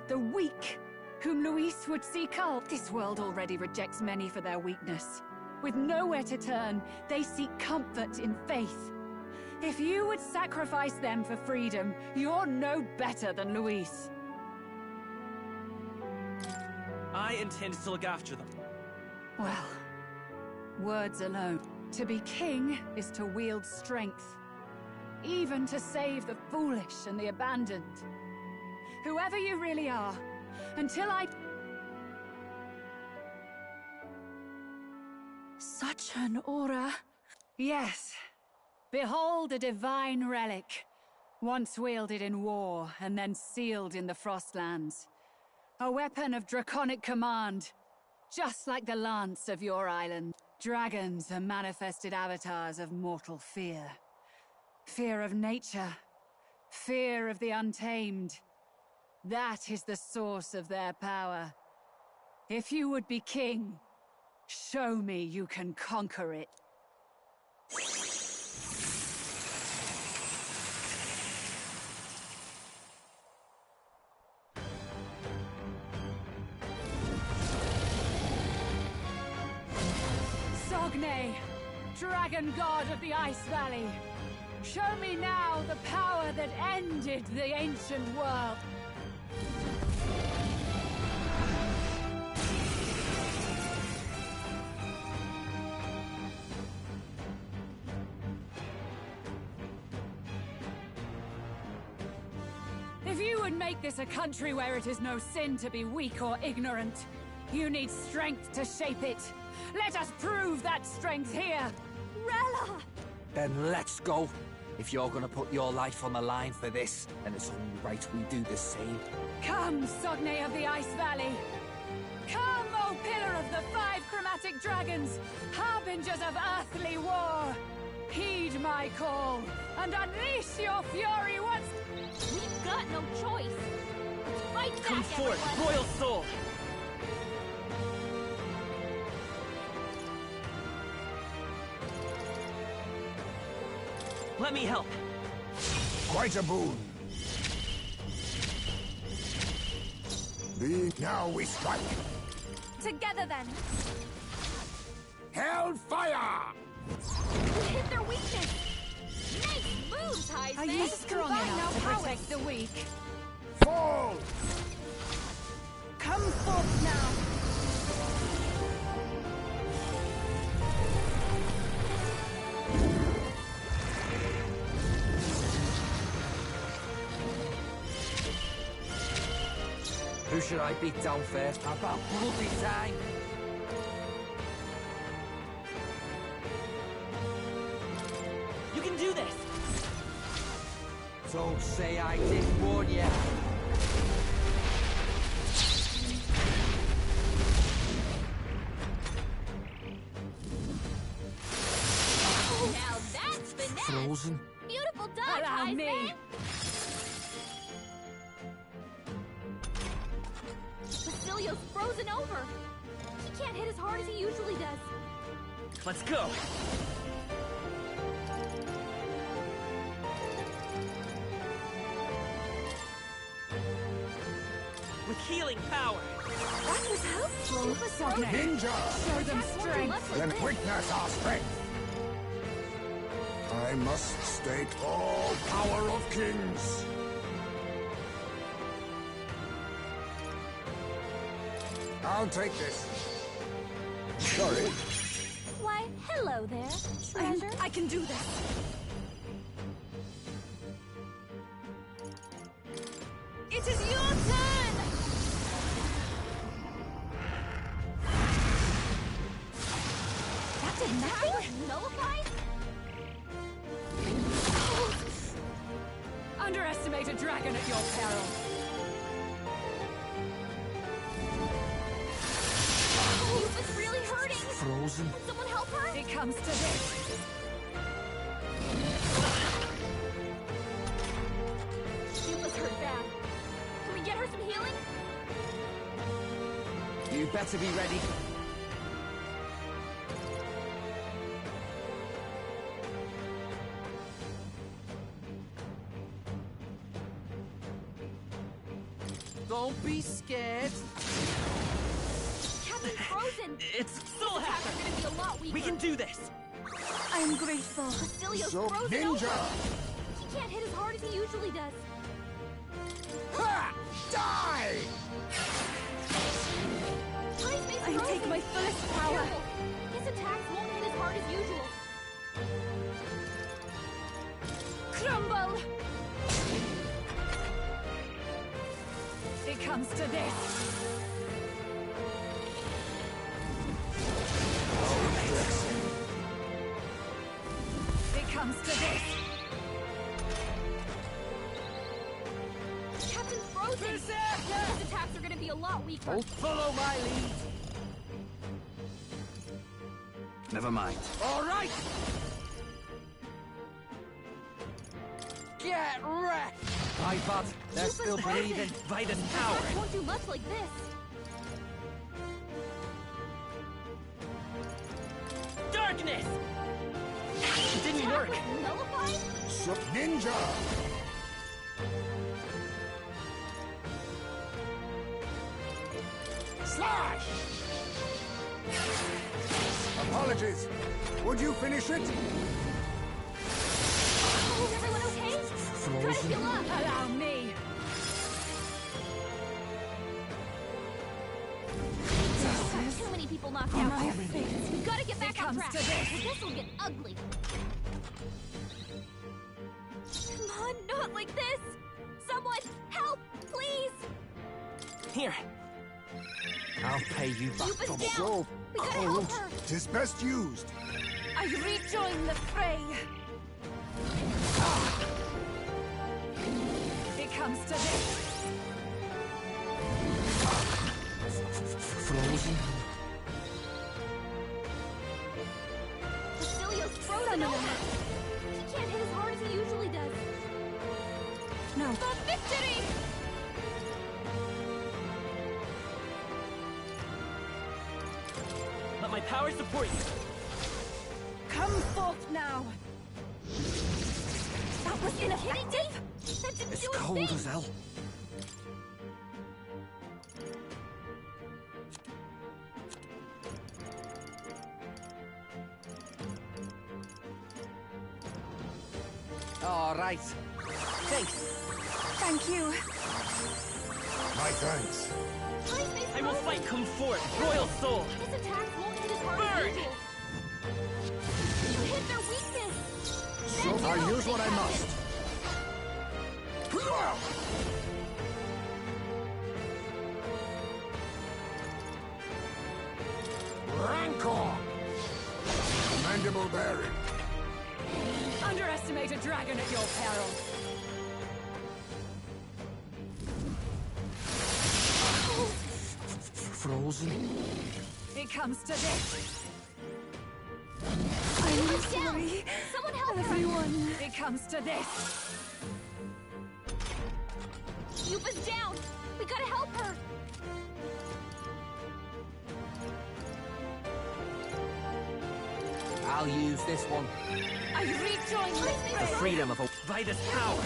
The weak, whom Luis would see cull. This world already rejects many for their weakness. With nowhere to turn, they seek comfort in faith. If you would sacrifice them for freedom, you're no better than Luis. I intend to look after them. Well, words alone. To be king is to wield strength. Even to save the foolish and the abandoned. Whoever you really are, until I... Such an aura. Yes. Behold a divine relic. Once wielded in war, and then sealed in the Frostlands. A weapon of draconic command. Just like the lance of your island. Dragons are manifested avatars of mortal fear. Fear of nature. Fear of the untamed. That is the source of their power. If you would be king, show me you can conquer it. Sogne, dragon god of the Ice Valley. Show me now the power that ended the ancient world. If you would make this a country where it is no sin to be weak or ignorant, you need strength to shape it. Let us prove that strength here! Rella! Then let's go. If you're gonna put your life on the line for this, then it's only right we do the same. Come, Sogne of the Ice Valley! Come, O pillar of the 5 chromatic dragons, harbingers of earthly war! Heed my call, and unleash your fury once... We've got no choice! Let's fight back, Come forth, everyone. royal soul! Let me help. Quite a boon. Now we strike. Together then. Hellfire! We hit their weakness! Nice moves, Heisman! Are you strong enough to protect the weak? Fall! Come forth now. Who should I beat down first? About bloody time! You can do this! Don't say I didn't warn you. Now that's finesse! Frozen? Beautiful dodge, Allow Heisman! me! Basilio's frozen over! He can't hit as hard as he usually does. Let's go! With healing power! That was helpful. Sogne, Ninja! show them strength! Then witness our strength. I must state all power of kings. I'll take this. Sorry. Why, hello there, treasure. I can do this. It is your turn! That did nothing? Nullified? Underestimate a dragon at your peril. Oh, it's really hurting! Frozen. Can someone help her? It comes to this. She was hurt bad. Can we get her some healing? You better be ready. Don't be scared. Captain Frozen! It's still Attacks are happening. gonna be a lot weaker. We can do this. I am grateful. Basilio's So, frozen ninja! over. He can't hit as hard as he usually does. Ha! Die! Ice I take my fullest power. Careful. His attacks won't hit as hard as usual. Crumble! It comes to this. It comes to this. Captain Frozen! His attacks are gonna be a lot weaker. Oh, follow my lead. Never mind. All right. Get wrecked. Hi, bud. They're Super still frozen. breathing. Vitus His power. attacks won't do much like this. Darkness! It didn't Attack work. was nullified? So, ninja! Slash! Apologies. Would you finish it? Oh, is everyone okay? Try to heal up. Allow me. Too many people knocked On out. my face. We gotta get back on comes track. to this. This'll get ugly. Come on, not like this. Someone, help, please. Here. I'll pay you back. Keep us down. So We gotta help cold. her. Tis best used. I rejoin the fray. It comes to this. Frozen. Basilio's frozen over. He can't hit as hard as he usually does. No. For victory! Let my power support you. Come forth now. That was ineffective? That didn't It's do a cold thing. as hell. All right. Thanks. Thank you. My thanks. I will fight come forth, royal soul. His attacks won't hit as hard Burn! as usual. You hit their weakness. So I'll use what I must. Rancor! Mandible bearing. Underestimate a dragon at your peril. Frozen. It comes to this. I'm sorry. Someone help her. Everyone. It comes to this. Yuba's down. We gotta help her. I'll use this one. I rejoin the The fray. freedom of a Vitus power.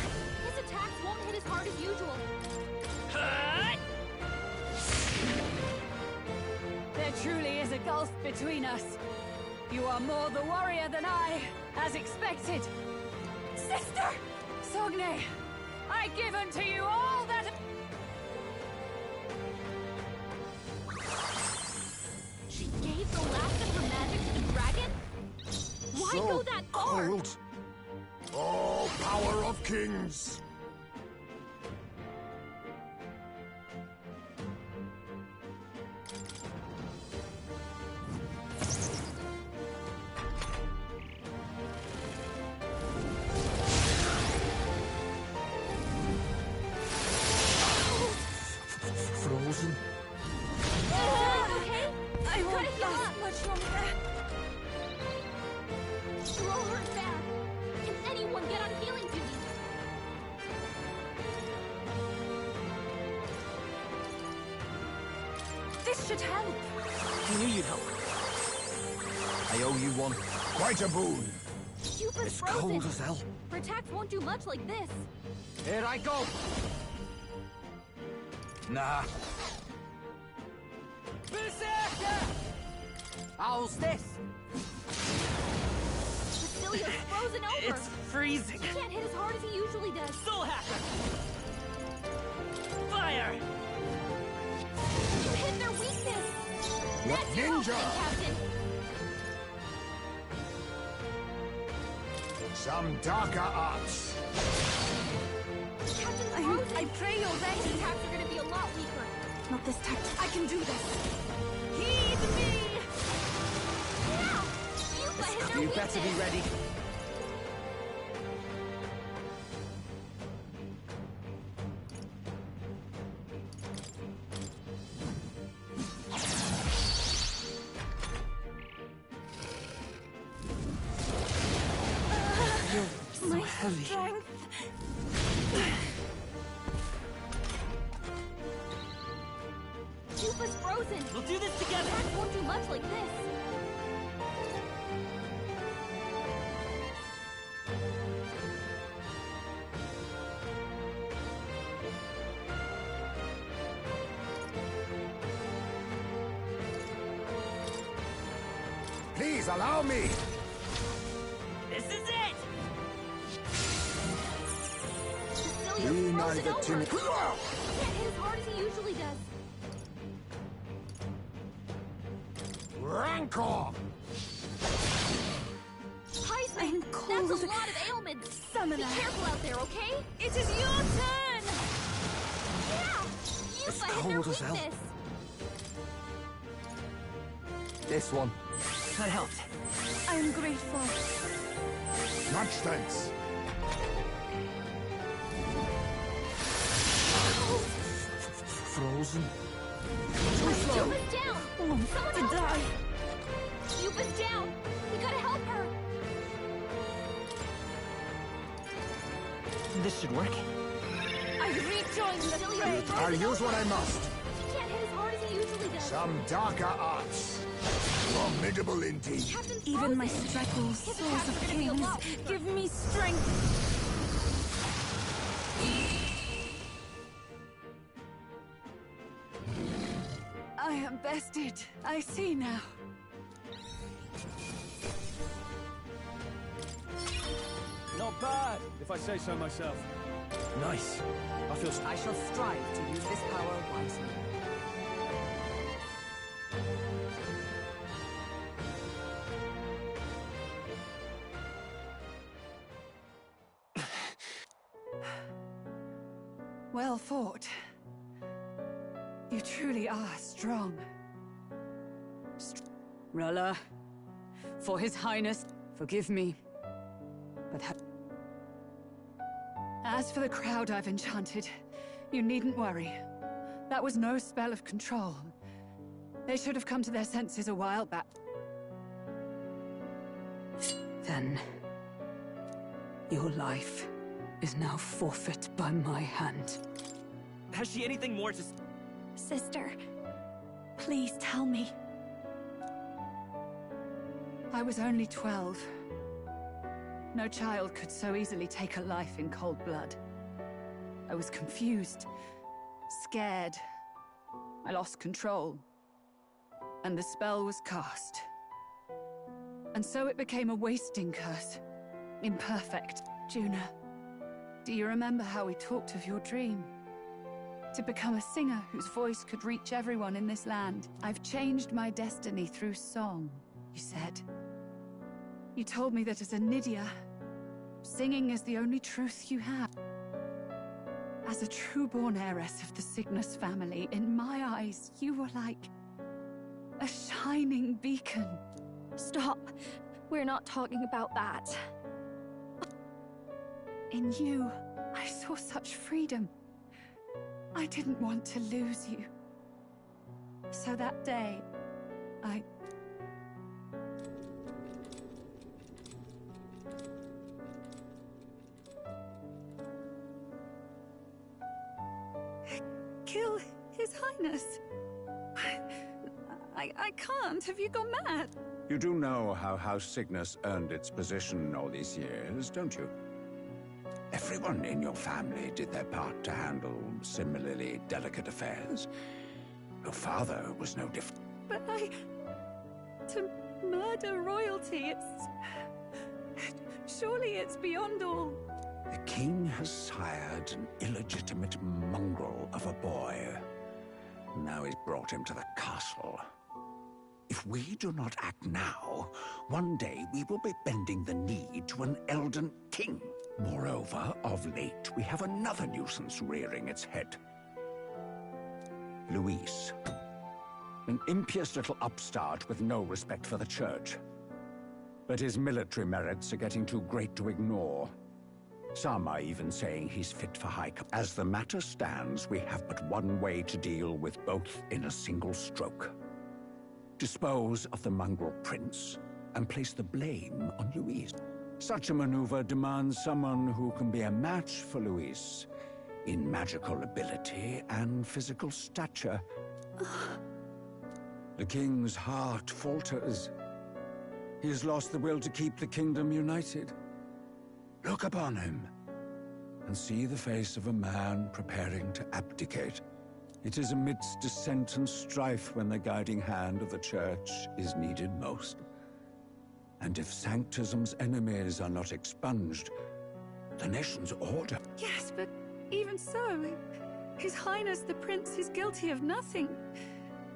His attacks won't hit as hard as usual. There truly is a gulf between us. You are more the warrior than I, as expected. Sister! Sogne, I give unto you all that... herald. Oh, power of kings! Frozen? Okay? I Gotta won't heal last up. much longer. You're all hurt bad. Can anyone get on healing duty? This should help. I knew you'd help. I owe you one. Quite a boon. Super It's frozen. cold as hell. Protect won't do much like this. Here I go. Nah. Berserker! How's this? Cecilia's frozen over. It's freezing. He can't hit as hard as he usually does. Soul Hacker! Fire! You hit their weakness. What That's your ninja? opening, Captain. Some darker arts. Captain's frozen. I pray you're ready. His attacks are gonna be a lot weaker. Not this tactic. I can do this. Heed me! Yeah! Yuba hit their You weakness. better be ready. My strength. Yuba's frozen. We'll do this together. Attacks won't do much like this. Please allow me. This is it! Cecilia's Be frozen neither over. timid. He can't hit as hard as he usually does. Rancor! Heisman, I'm that's cold. a lot of ailments. Summoner. Be careful out there, okay? It is your turn! Yeah! Yuba It's hit their cold as hell. weakness. This one. That helped. I am grateful. Much thanks. Frozen? Yuba's down. Want Someone to help die. her. Yuba's down. We gotta help her. This should work. I rejoin the Cecilia fray. is I'll frozen use what over. I must. He can't hit as hard as he usually does. Some darker arts. Formidable indeed. Captain's Even my frozen. struggles, His swords attacks of are gonna be a kings, lot weaker. give me strength. I am bested. I see now. Not bad, if I say so myself. Nice. I shall strive to use this power wisely. Well fought. You truly are strong. Rella, for his highness, forgive me. But As for the crowd I've enchanted, you needn't worry. That was no spell of control. They should have come to their senses a while back. Then, your life is now forfeit by my hand. Has she anything more to... Sister, please tell me. I was only 12. No child could so easily take a life in cold blood. I was confused, scared. I lost control. And the spell was cast. And so it became a wasting curse. Imperfect. Juna, Do you remember how we talked of your dream? To become a singer whose voice could reach everyone in this land. I've changed my destiny through song, you said. You told me that as a Nydia, singing is the only truth you have. As a true-born heiress of the Cygnus family, in my eyes, you were like a shining beacon. Stop. We're not talking about that. In you, I saw such freedom. I didn't want to lose you. So that day, I kill His Highness. I can't. Have you gone mad? You do know how House Cygnus earned its position all these years, don't you? Everyone in your family did their part to handle similarly delicate affairs. Your father was no different. But to murder royalty, surely it's beyond all. The king has sired an illegitimate mongrel of a boy. Now he's brought him to the castle. If we do not act now, one day we will be bending the knee to an Elden king. Moreover, of late, we have another nuisance rearing its head. Luis. An impious little upstart with no respect for the church. But his military merits are getting too great to ignore. Some are even saying he's fit for high command. As the matter stands, we have but one way to deal with both in a single stroke. Dispose of the mongrel prince and place the blame on Luis. Such a maneuver demands someone who can be a match for Luis in magical ability and physical stature. The king's heart falters. He has lost the will to keep the kingdom united. Look upon him and see the face of a man preparing to abdicate. It is amidst dissent and strife when the guiding hand of the church is needed most. And if Sanctism's enemies are not expunged, the nation's order... Yes, but even so, His Highness the Prince is guilty of nothing.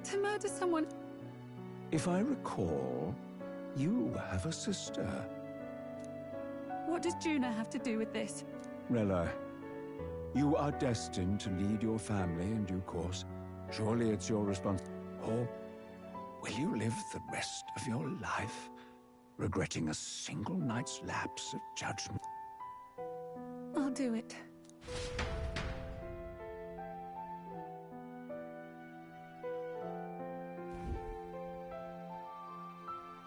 To murder someone... If I recall, you have a sister. What does Juna have to do with this? Rella, you are destined to lead your family in due course. Surely it's your responsibility. Or will you live the rest of your life regretting a single night's lapse of judgment? I'll do it.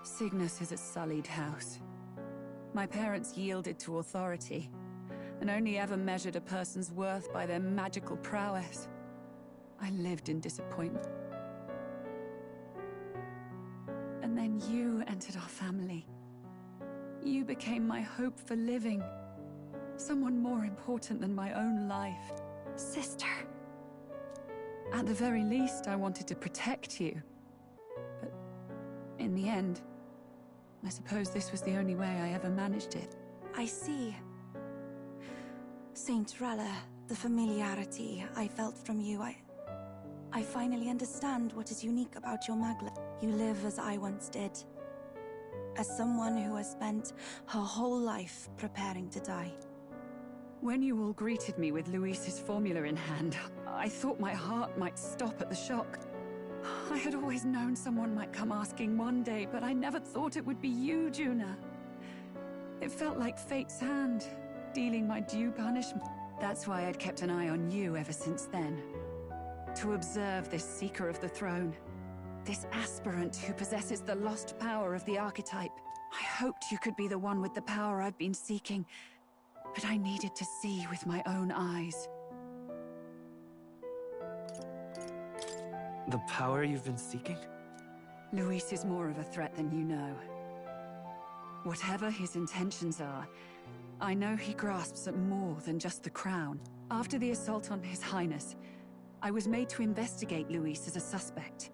Cygnus is a sullied house. My parents yielded to authority, and only ever measured a person's worth by their magical prowess. I lived in disappointment. And then you entered our family. You became my hope for living. Someone more important than my own life. Sister. At the very least, I wanted to protect you. But in the end, I suppose this was the only way I ever managed it. I see. Saint Rella, the familiarity I felt from you, I finally understand what is unique about your maglet. You live as I once did. As someone who has spent her whole life preparing to die. When you all greeted me with Luis's formula in hand, I thought my heart might stop at the shock. I had always known someone might come asking one day, but I never thought it would be you, Juna. It felt like fate's hand, dealing my due punishment. That's why I'd kept an eye on you ever since then. To observe this seeker of the throne. This aspirant who possesses the lost power of the archetype. I hoped you could be the one with the power I've been seeking, but I needed to see with my own eyes. The power you've been seeking? Luis is more of a threat than you know. Whatever his intentions are, I know he grasps at more than just the crown. After the assault on His Highness, I was made to investigate Luis as a suspect.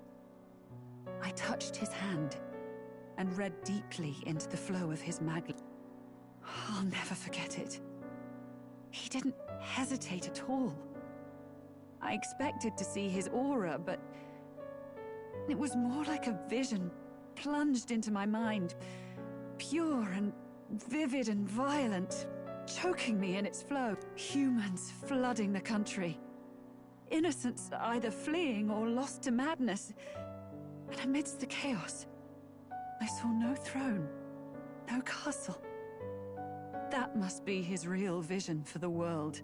I touched his hand and read deeply into the flow of his maglet. I'll never forget it. He didn't hesitate at all. I expected to see his aura, but it was more like a vision plunged into my mind. pure and vivid and violent, choking me in its flow. Humans flooding the country. Innocents either fleeing or lost to madness. And amidst the chaos, I saw no throne, no castle. That must be his real vision for the world.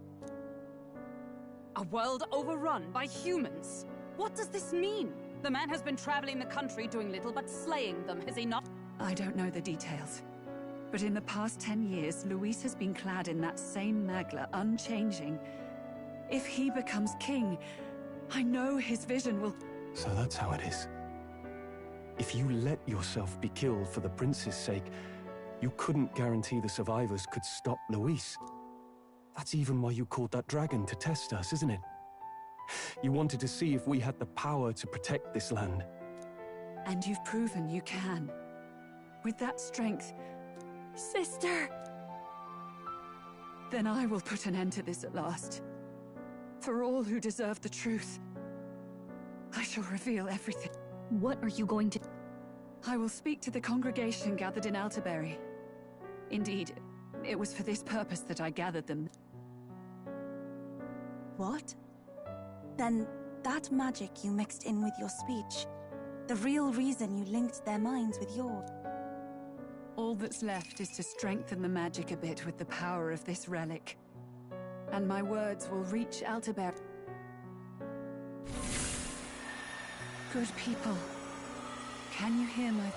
A world overrun by humans? What does this mean? The man has been traveling the country doing little but slaying them, has he not? I don't know the details. But in the past 10 years, Luis has been clad in that same magla, unchanging. If he becomes king, I know his vision will... So that's how it is. If you let yourself be killed for the prince's sake, you couldn't guarantee the survivors could stop Luis. That's even why you called that dragon to test us, isn't it? You wanted to see if we had the power to protect this land. And you've proven you can. With that strength... Sister! Then I will put an end to this at last. For all who deserve the truth. I shall reveal everything. What are you going to... I will speak to the congregation gathered in Altaberry. Indeed, it was for this purpose that I gathered them. What? Then that magic you mixed in with your speech, the real reason you linked their minds with yours. All that's left is to strengthen the magic a bit with the power of this relic. And my words will reach Altaberry. Good people, can you hear my...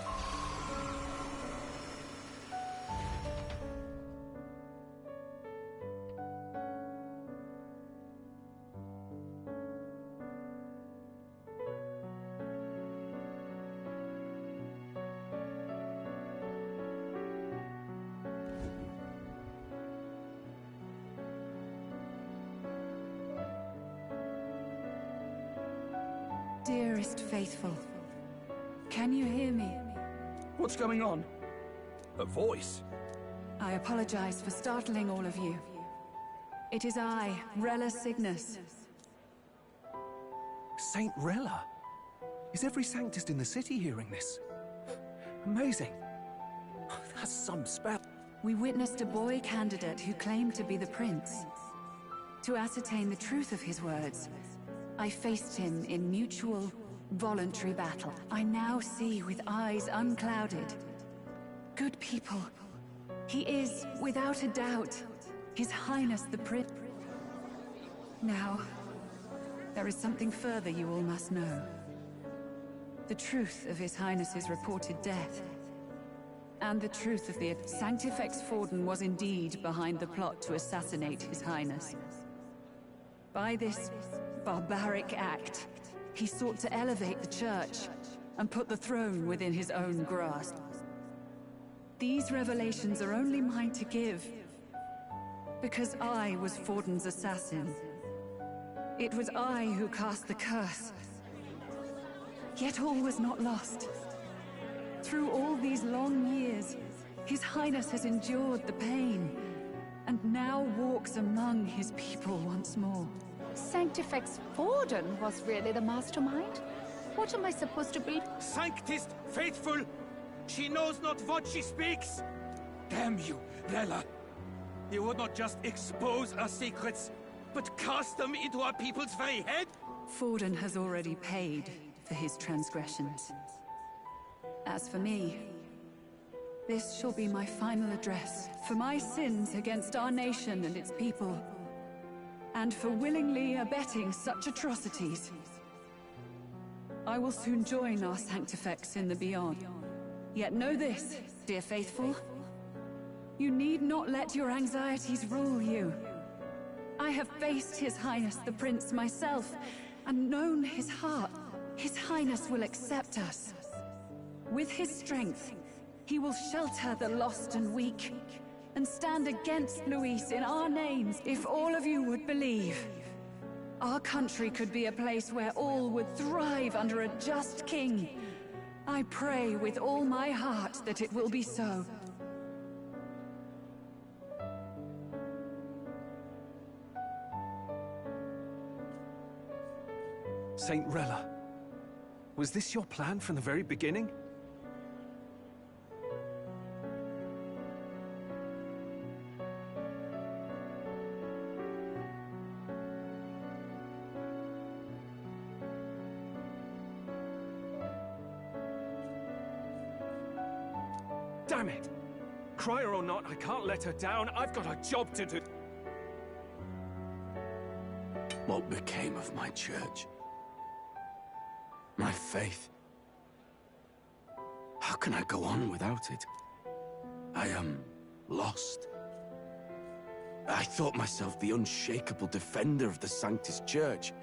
Dearest faithful, can you hear me? What's going on? A voice? I apologize for startling all of you. It is I, Rella Cygnus. Saint Rella? Is every Sanctist in the city hearing this? Amazing. That's some spell. We witnessed a boy candidate who claimed to be the prince. To ascertain the truth of his words, I faced him in mutual, voluntary battle. I now see with eyes unclouded. Good people, he is, without a doubt, His Highness the Prince. Now, there is something further you all must know. The truth of His Highness's reported death. And the truth of the Sanctifex Forden was indeed behind the plot to assassinate His Highness. By this barbaric act, he sought to elevate the church and put the throne within his own grasp. These revelations are only mine to give, because I was Forden's assassin. It was I who cast the curse. Yet all was not lost. Through all these long years, His Highness has endured the pain, and now walks among his people once more. Sanctifex Forden was really the mastermind? What am I supposed to believe? Sanctist faithful! She knows not what she speaks! Damn you, Rella! You would not just expose our secrets, but cast them into our people's very head? Forden has already paid for his transgressions. As for me, this shall be my final address for my sins against our nation and its people, and for willingly abetting such atrocities. I will soon join our Sanctifex in the beyond. Yet know this, dear faithful. You need not let your anxieties rule you. I have faced His Highness the Prince myself, and known his heart. His Highness will accept us. With his strength, he will shelter the lost and weak, and stand against Luis in our names. If all of you would believe, our country could be a place where all would thrive under a just king. I pray with all my heart that it will be so. Saint Rella, was this your plan from the very beginning? Damn it! Crier or not, I can't let her down. I've got a job to do. What became of my church? My faith? How can I go on without it? I am lost. I thought myself the unshakable defender of the Sanctus Church.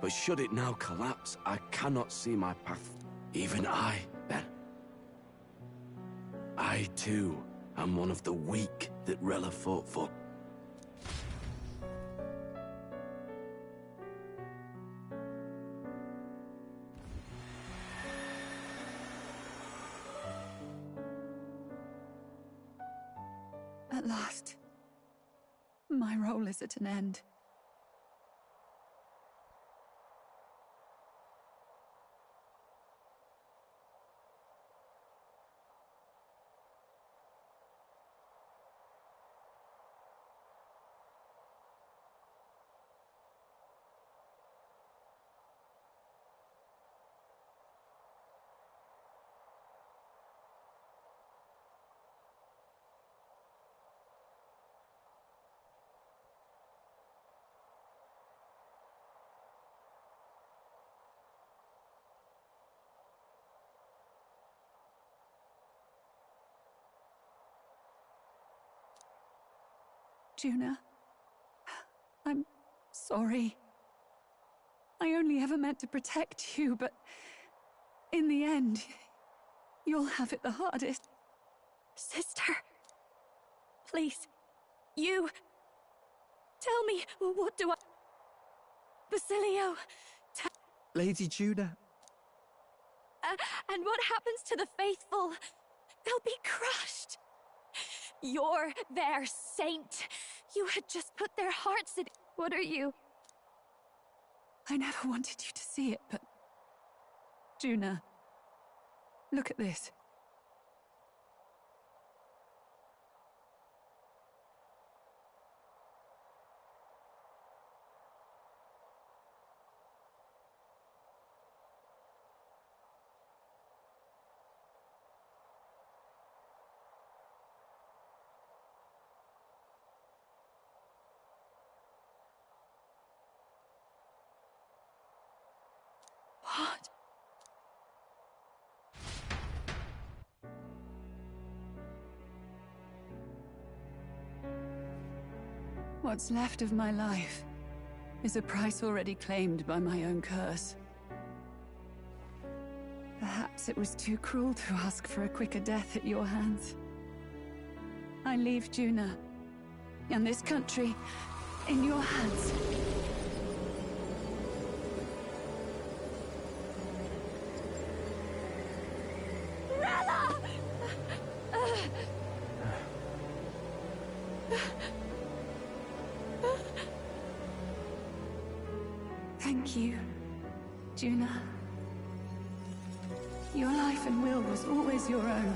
But should it now collapse, I cannot see my path. Even I, then. I, too, am one of the weak that Rella fought for. At last, my role is at an end. Juna, I'm sorry. I only ever meant to protect you, but in the end, you'll have it the hardest. Sister, please, you... Tell me, what do I... Basilio... Lady Juna. And what happens to the faithful? They'll be crushed. You're their saint. You had just put their hearts in... What are you? I never wanted you to see it, but... Juna, look at this. What? What's left of my life is a price already claimed by my own curse. Perhaps it was too cruel to ask for a quicker death at your hands. I leave Juna and this country in your hands. Thank you, Juna. Your life and will was always your own.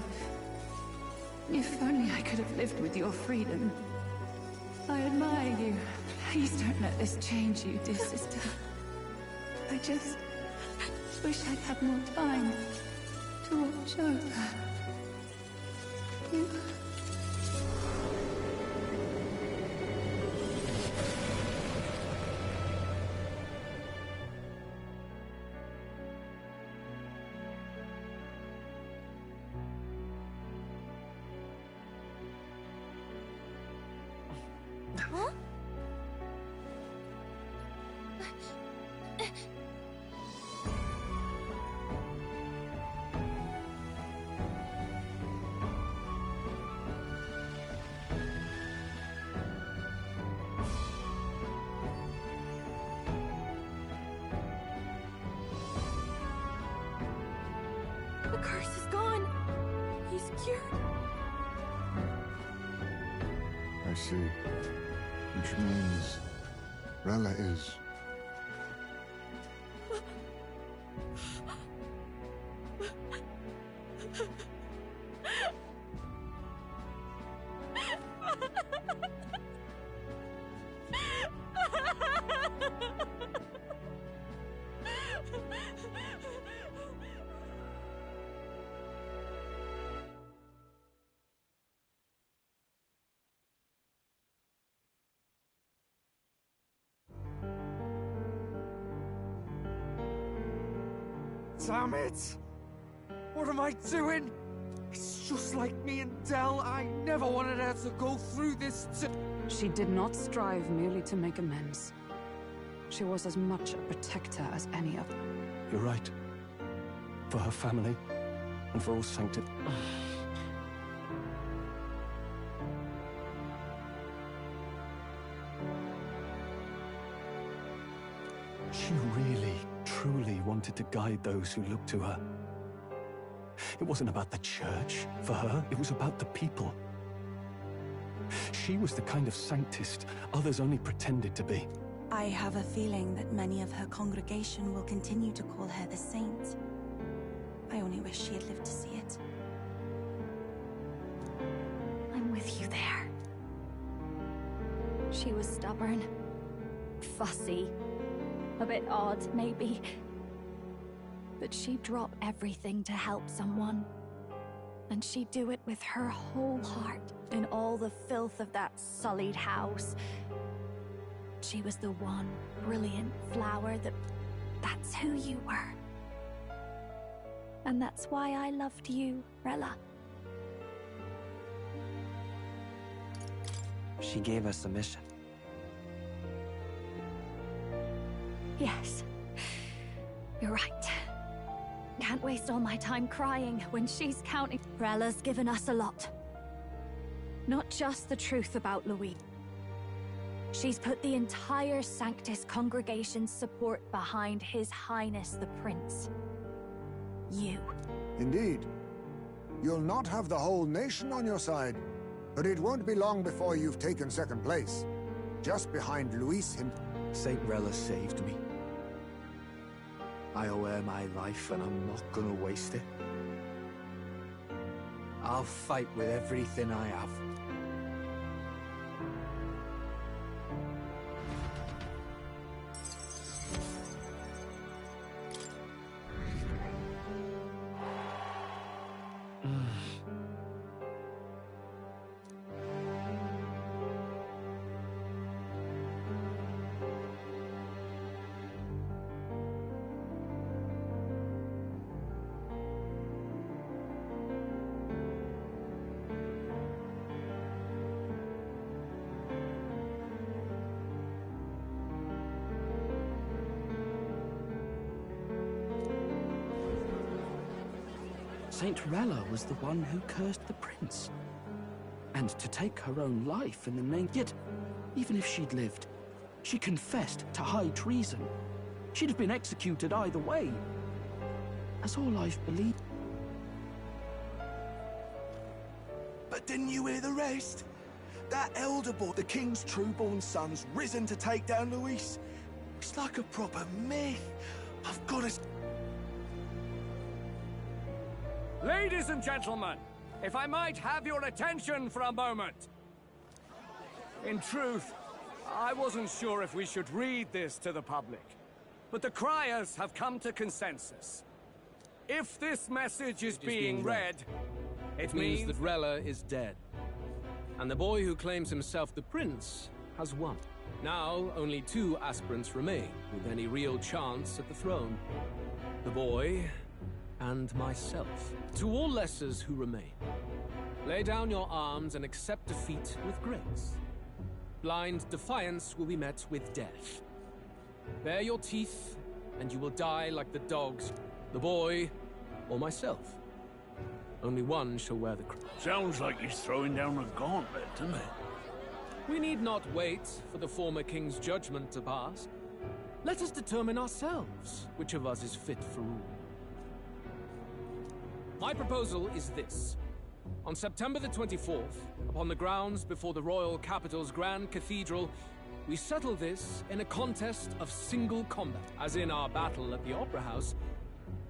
If only I could have lived with your freedom. I admire you. Please don't let this change you, dear sister. I just wish I'd had more time to watch over you. Huh? The curse is gone. He's cured. I see. Which means Rella is... Damn it! What am I doing? It's just like me and Del. I never wanted her to go through this She did not strive merely to make amends. She was as much a protector as any of them. You're right. For her family, and for all sanctity. She really, truly wanted to guide those who looked to her. It wasn't about the church, for her. It was about the people. She was the kind of sanctist others only pretended to be. I have a feeling that many of her congregation will continue to call her the saint. I only wish she had lived to see it. I'm with you there. She was stubborn, fussy, a bit odd, maybe. But she'd drop everything to help someone. And she'd do it with her whole heart, in all the filth of that sullied house. She was the one brilliant flower that's who you were. And that's why I loved you, Rella. She gave us a mission. Yes. You're right. Can't waste all my time crying when she's counting. Rella's given us a lot. Not just the truth about Louis. She's put the entire Sanctus congregation's support behind His Highness the Prince. You. Indeed. You'll not have the whole nation on your side, but it won't be long before you've taken second place. Just behind Luis him. Saint Rella saved me. I owe her my life, and I'm not gonna waste it. I'll fight with everything I have. Saint Rella was the one who cursed the prince. And to take her own life in the name... Yet, even if she'd lived, she confessed to high treason. She'd have been executed either way. That's all I've believed. But didn't you hear the rest? That elder boy, the king's true-born son's risen to take down Luis. It's like a proper myth. I've got to... Ladies and gentlemen, if I might have your attention for a moment. In truth, I wasn't sure if we should read this to the public, but the criers have come to consensus. If this message is being read, it means that Rella is dead. And the boy who claims himself the prince has won. Now, only 2 aspirants remain with any real chance at the throne. The boy and myself. To all lessers who remain, lay down your arms and accept defeat with grace. Blind defiance will be met with death. Bare your teeth, and you will die like the dogs, the boy or myself. Only one shall wear the crown. Sounds like he's throwing down a gauntlet, doesn't it? We need not wait for the former king's judgment to pass. Let us determine ourselves which of us is fit for rule. My proposal is this. On September the 24th, upon the grounds before the royal capital's Grand Cathedral, we settle this in a contest of single combat. As in our battle at the Opera House,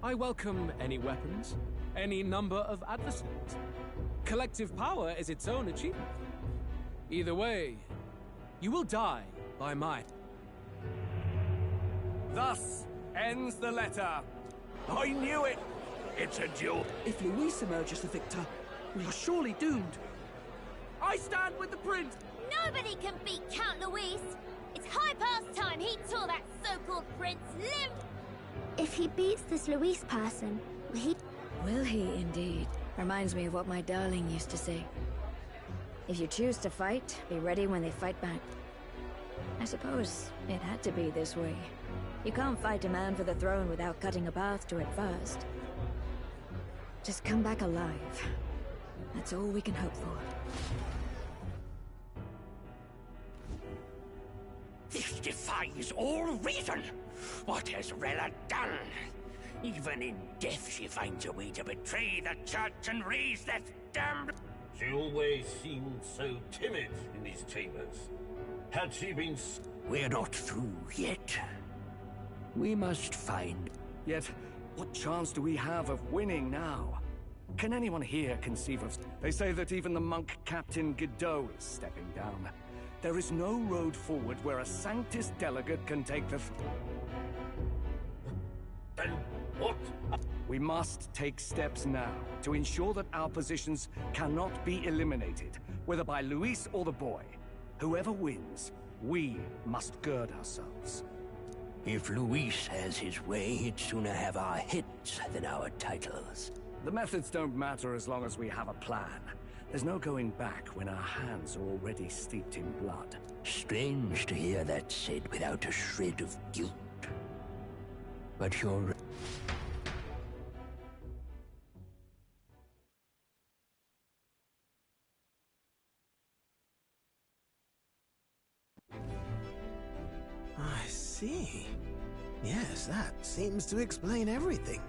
I welcome any weapons, any number of adversaries. Collective power is its own achievement. Either way, you will die by my... Thus ends the letter. I knew it! It's a duel. If Luis emerges the victor, we are surely doomed. I stand with the prince! Nobody can beat Count Luis! It's high past time he tore that so-called prince limb! If he beats this Luis person, will he... Will he indeed? Reminds me of what my darling used to say. If you choose to fight, be ready when they fight back. I suppose it had to be this way. You can't fight a man for the throne without cutting a path to it first. Just come back alive. That's all we can hope for. This defies all reason! What has Rella done? Even in death she finds a way to betray the church and raise that damned... She always seemed so timid in these chambers. Had she been... We're not through yet. We must find... Yet, what chance do we have of winning now? Can anyone here conceive of... They say that even the monk Captain Godot is stepping down. There is no road forward where a Sanctus delegate can take the... Then what? We must take steps now to ensure that our positions cannot be eliminated, whether by Luis or the boy. Whoever wins, we must gird ourselves. If Luis has his way, he'd sooner have our heads than our titles. The methods don't matter as long as we have a plan. There's no going back when our hands are already steeped in blood. Strange to hear that said without a shred of guilt. But you're... I see. Yes, that seems to explain everything.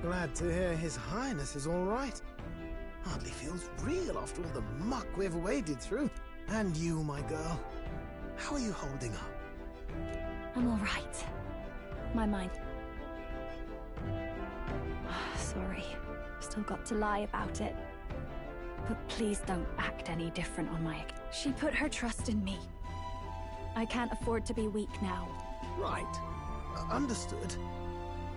Glad to hear His Highness is all right. Hardly feels real after all the muck we've waded through. And you, my girl. How are you holding up? I'm all right. My mind... Sorry. Still got to lie about it. But please don't act any different on my... She put her trust in me. I can't afford to be weak now. Right. Understood.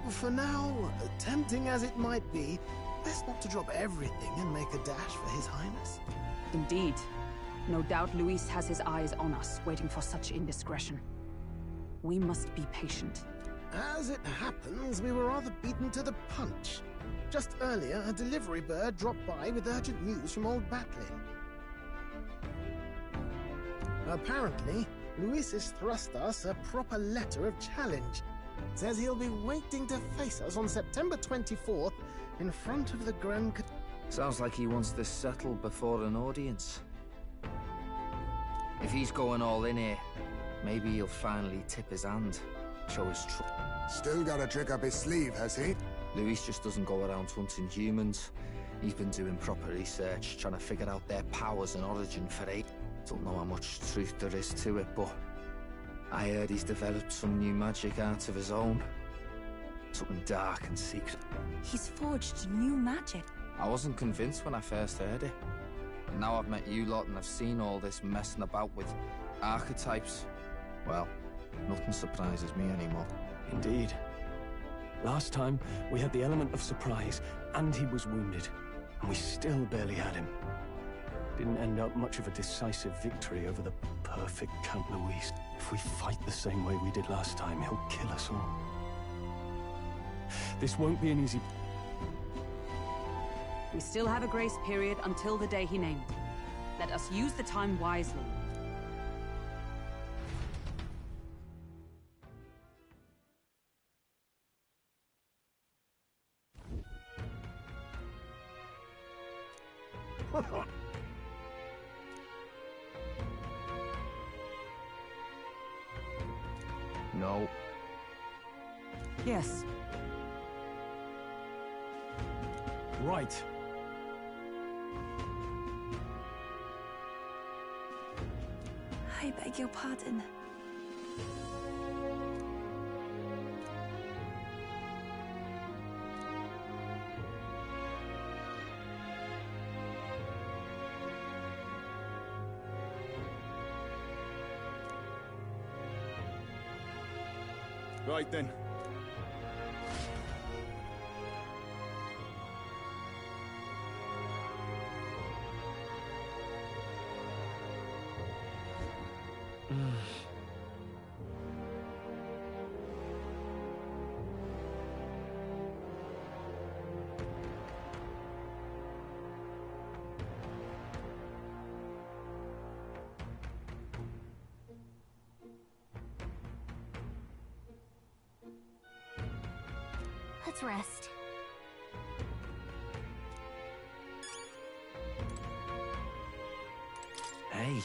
For now, tempting as it might be, best not to drop everything and make a dash for His Highness. Indeed. No doubt Luis has his eyes on us, waiting for such indiscretion. We must be patient. As it happens, we were rather beaten to the punch. Just earlier, a delivery bird dropped by with urgent news from old Batlin. Apparently, Luis has thrust us a proper letter of challenge. Says he'll be waiting to face us on September 24th in front of the Grand... Sounds like he wants this settled before an audience. If he's going all in here, maybe he'll finally tip his hand, show his Still got a trick up his sleeve, has he? Luis just doesn't go around hunting humans. He's been doing proper research, trying to figure out their powers and origin for it. Don't know how much truth there is to it, but I heard he's developed some new magic art of his own. Something dark and secret. He's forged new magic. I wasn't convinced when I first heard it. And now I've met you lot and I've seen all this messing about with archetypes. Well, nothing surprises me anymore. Indeed. Last time, we had the element of surprise, and he was wounded. And we still barely had him. Didn't end up much of a decisive victory over the perfect Count Luis. If we fight the same way we did last time, he'll kill us all. This won't be an easy... We still have a grace period until the day he named. Let us use the time wisely. No. Yes. Right. I beg your pardon. Right then. Let's rest. Hey,